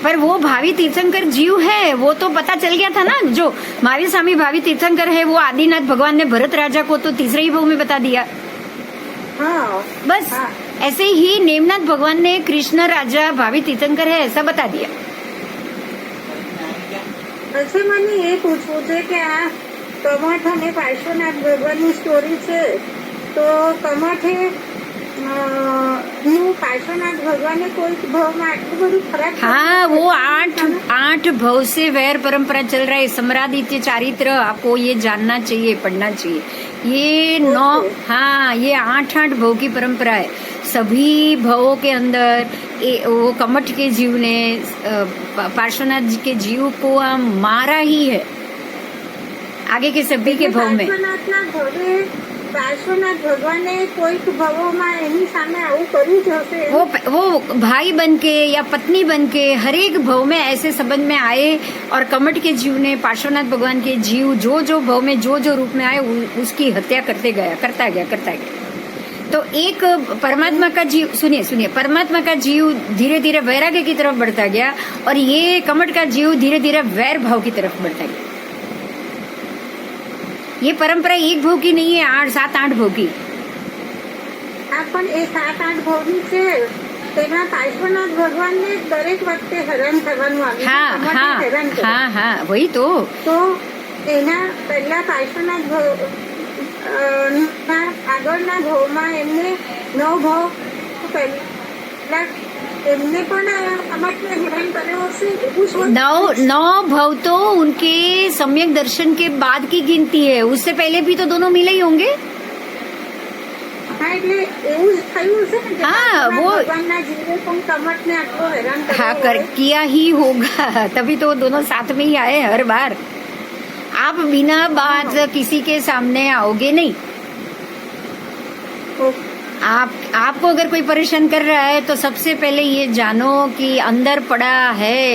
Speaker 1: पर वो भावी तीर्थंकर जीव है, वो तो पता चल गया था ना। जो महावीर स्वामी भावी तीर्थंकर है, वो आदिनाथ भगवान ने भरत राजा को तो तीसरे ही भव में बता दिया।
Speaker 2: हाँ,
Speaker 1: बस
Speaker 2: हाँ।
Speaker 1: ऐसे ही नेमनाथ भगवान ने कृष्ण राजा भावी तीर्थंकर है ऐसा बता दिया।
Speaker 2: अच्छा, मैंने ये पूछू છે કે આ કમઠ અને પાર્શ્વનાથ ભગવાનની સ્ટોરી છે. તો કમઠે હું पार्श्वनाथ भगवान ने कोई भाव में आटલું બધું ખરાબ
Speaker 1: हाँ, वो आठ भव से वैर परंपरा चल रहा है. सम्रादित्य चारित्र आपको ये जानना चाहिए, पढ़ना चाहिए. ये 9, हाँ, ये 8 भव की परंपरा है. सभी भवों के अंदर वो कमठ के जीव ने पार्श्वनाथ जी के जीव को मारा ही है. आगे के सभी के भव में
Speaker 2: पार्श्वनाथ भगवाने कोई भवों एनी सामे आવું કર્યું જ હશે.
Speaker 1: वो भाई बन के या पत्नी बन के हर एक भव में ऐसे संबंध में आए और कमठ के जीव ने पार्श्वनाथ भगवान के जीव जो भव में जो रूप में आए उसकी हत्या करता गया. तो एक परमात्मा का जीव, सुनिए, परमात्मा का जीव धीरे धीरे वैराग्य की तरफ बढ़ता गया और ये कमठ का जीव धीरे धीरे वैर भाव की तरफ बढ़ता गया. ये परंपरा एक भव की नहीं है, 7-8 भव की.
Speaker 2: પણ એ 7-8 ભવની છે. તેમાં પાર્શ્વનાથ ભગવાનને દરેક વખતે હેરાન કરવાનું આવ્યું.
Speaker 1: हाँ, वही तो
Speaker 2: એના પહેલા પાર્શ્વનાથ આગળના ભવમાં એમને 9 ભવ પહેલા એમને પણ કમઠને હેરાન કર્યો હશે. એવું શું?
Speaker 1: 9 भव तो उनके सम्यक दर्शन के बाद की गिनती है. उससे पहले भी तो दोनों मिले ही होंगे.
Speaker 2: हाँ, એટલે એવું જ થયું છે ને.
Speaker 1: हाँ, वो
Speaker 2: ભગવાનના જીવે પણ કમઠને આટલો હેરાન
Speaker 1: हाँ
Speaker 2: કર્યો
Speaker 1: किया ही होगा. तभी तो दोनों साथ में ही आए हर बार. आप बिना बात किसी के सामने आओगे नहीं. आपको अगर कोई परेशान कर रहा है तो सबसे पहले ये जानो कि अंदर पड़ा है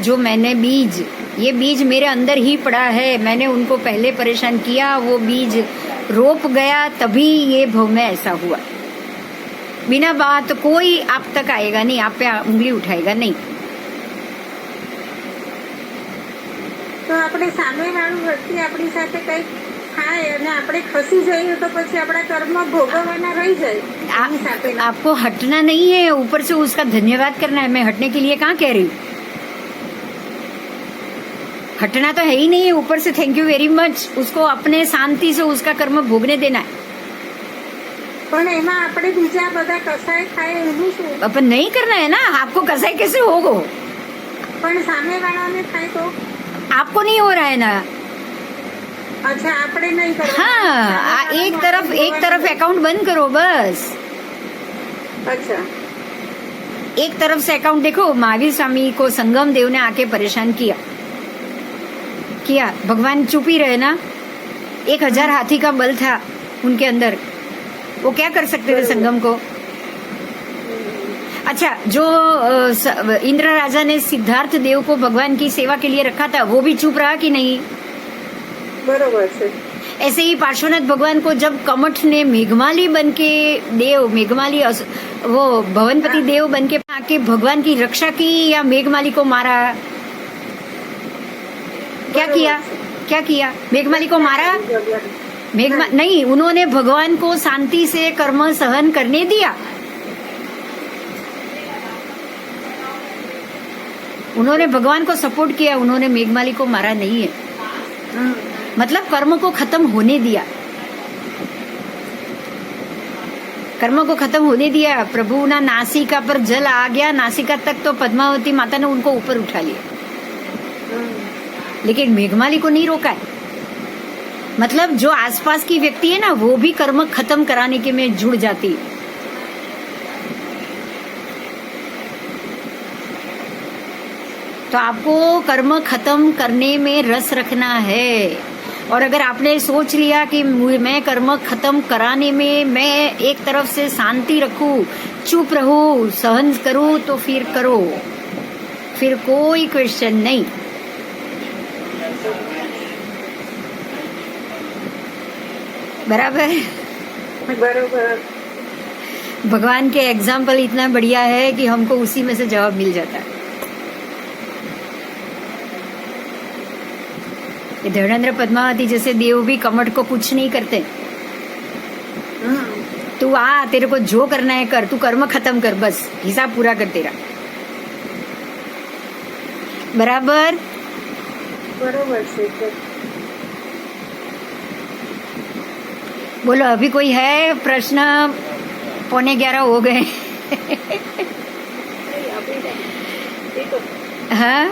Speaker 1: जो मैंने बीज, ये बीज मेरे अंदर ही पड़ा है. मैंने उनको पहले परेशान किया, वो बीज रोप गया, तभी ये भव में ऐसा हुआ. बिना बात कोई आप तक आएगा नहीं, आप पे उंगली उठाएगा नहीं.
Speaker 2: તો આપણે સામેવાળું વ્યક્તિ આપણી સાથે કંઈક થાય અને આપણે ખસી જઈએ તો પછી આપણા કર્મ ભોગવવાના રહી જાય. એની સાથે
Speaker 1: आपको हटना नहीं है, ऊपर से उसका धन्यवाद करना है. मैं हटने के लिए कहाँ कह रही हूँ. हटना तो है ही नहीं है, ऊपर से थैंक यू वेरी मच. उसको अपने शांति से उसका कर्म भोगने देना है.
Speaker 2: પણ એમાં આપણે બીજા બધા કસાય ખાય એનું શું?
Speaker 1: अपन नहीं करना है ना. आपको कसाई कैसे होगा?
Speaker 2: પણ સામેવાળાને થાય તો
Speaker 1: आपको नहीं हो रहा है ना.
Speaker 2: अच्छा, આપણે નહીં કરવાનું.
Speaker 1: हाँ, एक तरफ अकाउंट बंद करो बस.
Speaker 2: अच्छा,
Speaker 1: एक तरफ से अकाउंट देखो. महावीर स्वामी को संगम देव ने आके परेशान किया. भगवान चुप ही रहे ना. 1000 हाथी का बल था उनके अंदर. वो क्या कर सकते थे संगम को. अच्छा, जो इंद्र राजा ने सिद्धार्थ देव को भगवान की सेवा के लिए रखा था वो भी चुप रहा कि नहीं.
Speaker 2: बरोबर है.
Speaker 1: ऐसे ही पार्श्वनाथ भगवान को जब कमठ ने मेघमाली बन के मेघमाली वो भवनपति देव बन के आके भगवान की रक्षा की या मेघमाली को मारा. क्या किया मेघमाली को मारा. नहीं, उन्होंने भगवान को शांति से कर्म सहन करने दिया. उन्होंने भगवान को सपोर्ट किया. उन्होंने मेघमाली को मारा नहीं है. मतलब कर्म को खत्म होने दिया. कर्म को खत्म होने दिया. प्रभु ना नासिका पर जल आ गया. नासिका तक तो पद्मावती माता ने उनको ऊपर उठा लिया, लेकिन मेघमाली को नहीं रोका है. मतलब जो आसपास की व्यक्ति है ना, वो भी कर्म खत्म कराने के में जुड़ जाती है. तो आपको कर्म खत्म करने में रस रखना है. और अगर आपने सोच लिया कि मैं कर्म खत्म कराने में मैं एक तरफ से शांति रखूं, चुप रहूं, सहन करूं, तो फिर करो. फिर कोई क्वेश्चन नहीं. बराबर. भगवान के एग्जाम्पल इतना बढ़िया है कि हमको उसी में से जवाब मिल जाता है. धर्मेंद्र पद्मावती जैसे देव भी कमठ को कुछ नहीं करते. तू आ, तेरे को जो करना है कर, तू कर्म खत्म कर, बस हिसाब पूरा कर तेरा. बराबर.
Speaker 2: बरोबर છે.
Speaker 1: बोलो अभी कोई है प्रश्न? 11:15 हो गए।
Speaker 2: नहीं, अभी नहीं। देखो,
Speaker 1: हाँ,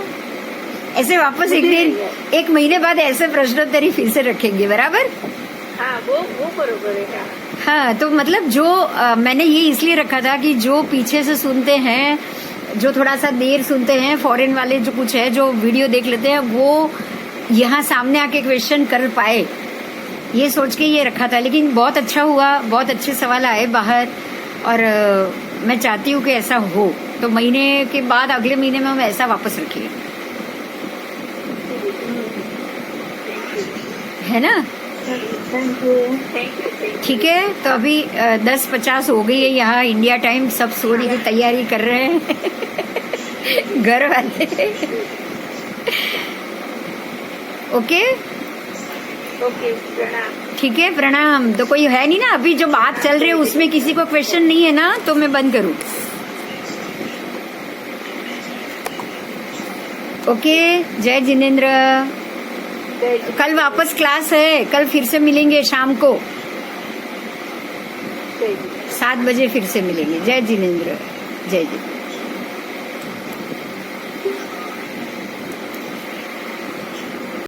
Speaker 1: ऐसे वापस एक दिन, एक महीने बाद ऐसे प्रश्नोत्तरी फिर से रखेंगे, बराबर?
Speaker 2: हाँ, वो बरोबर है। हाँ,
Speaker 1: हाँ, तो मतलब जो मैंने ये इसलिए रखा था कि जो पीछे से सुनते हैं, जो थोड़ा सा देर सुनते हैं, फॉरेन वाले जो कुछ है, जो वीडियो देख लेते हैं, वो यहाँ सामने आके क्वेश्चन कर पाए, ये सोच के ये रखा था। लेकिन बहुत अच्छा हुआ, बहुत अच्छे सवाल आए बाहर, और मैं चाहती हूँ कि ऐसा हो, तो महीने के बाद अगले महीने में हम ऐसा वापस रखेंगे, है ना?
Speaker 2: Thank you.
Speaker 1: ठीक है, तो अभी 10:50 हो गई है यहाँ इंडिया टाइम, सब सोने की तैयारी कर रहे हैं घर वाले। ओके,
Speaker 2: ओके, प्रणाम।
Speaker 1: ठीक है, प्रणाम। तो कोई है नहीं ना अभी जो बात चल रही है उसमें, किसी को क्वेश्चन नहीं है ना, तो मैं बंद करूं? ओके, जय जिनेन्द्र। कल वापस क्लास है, कल फिर से मिलेंगे शाम को 7 बजे, फिर से मिलेंगे। जय जिनेन्द्र, जय जिनेन्द्र।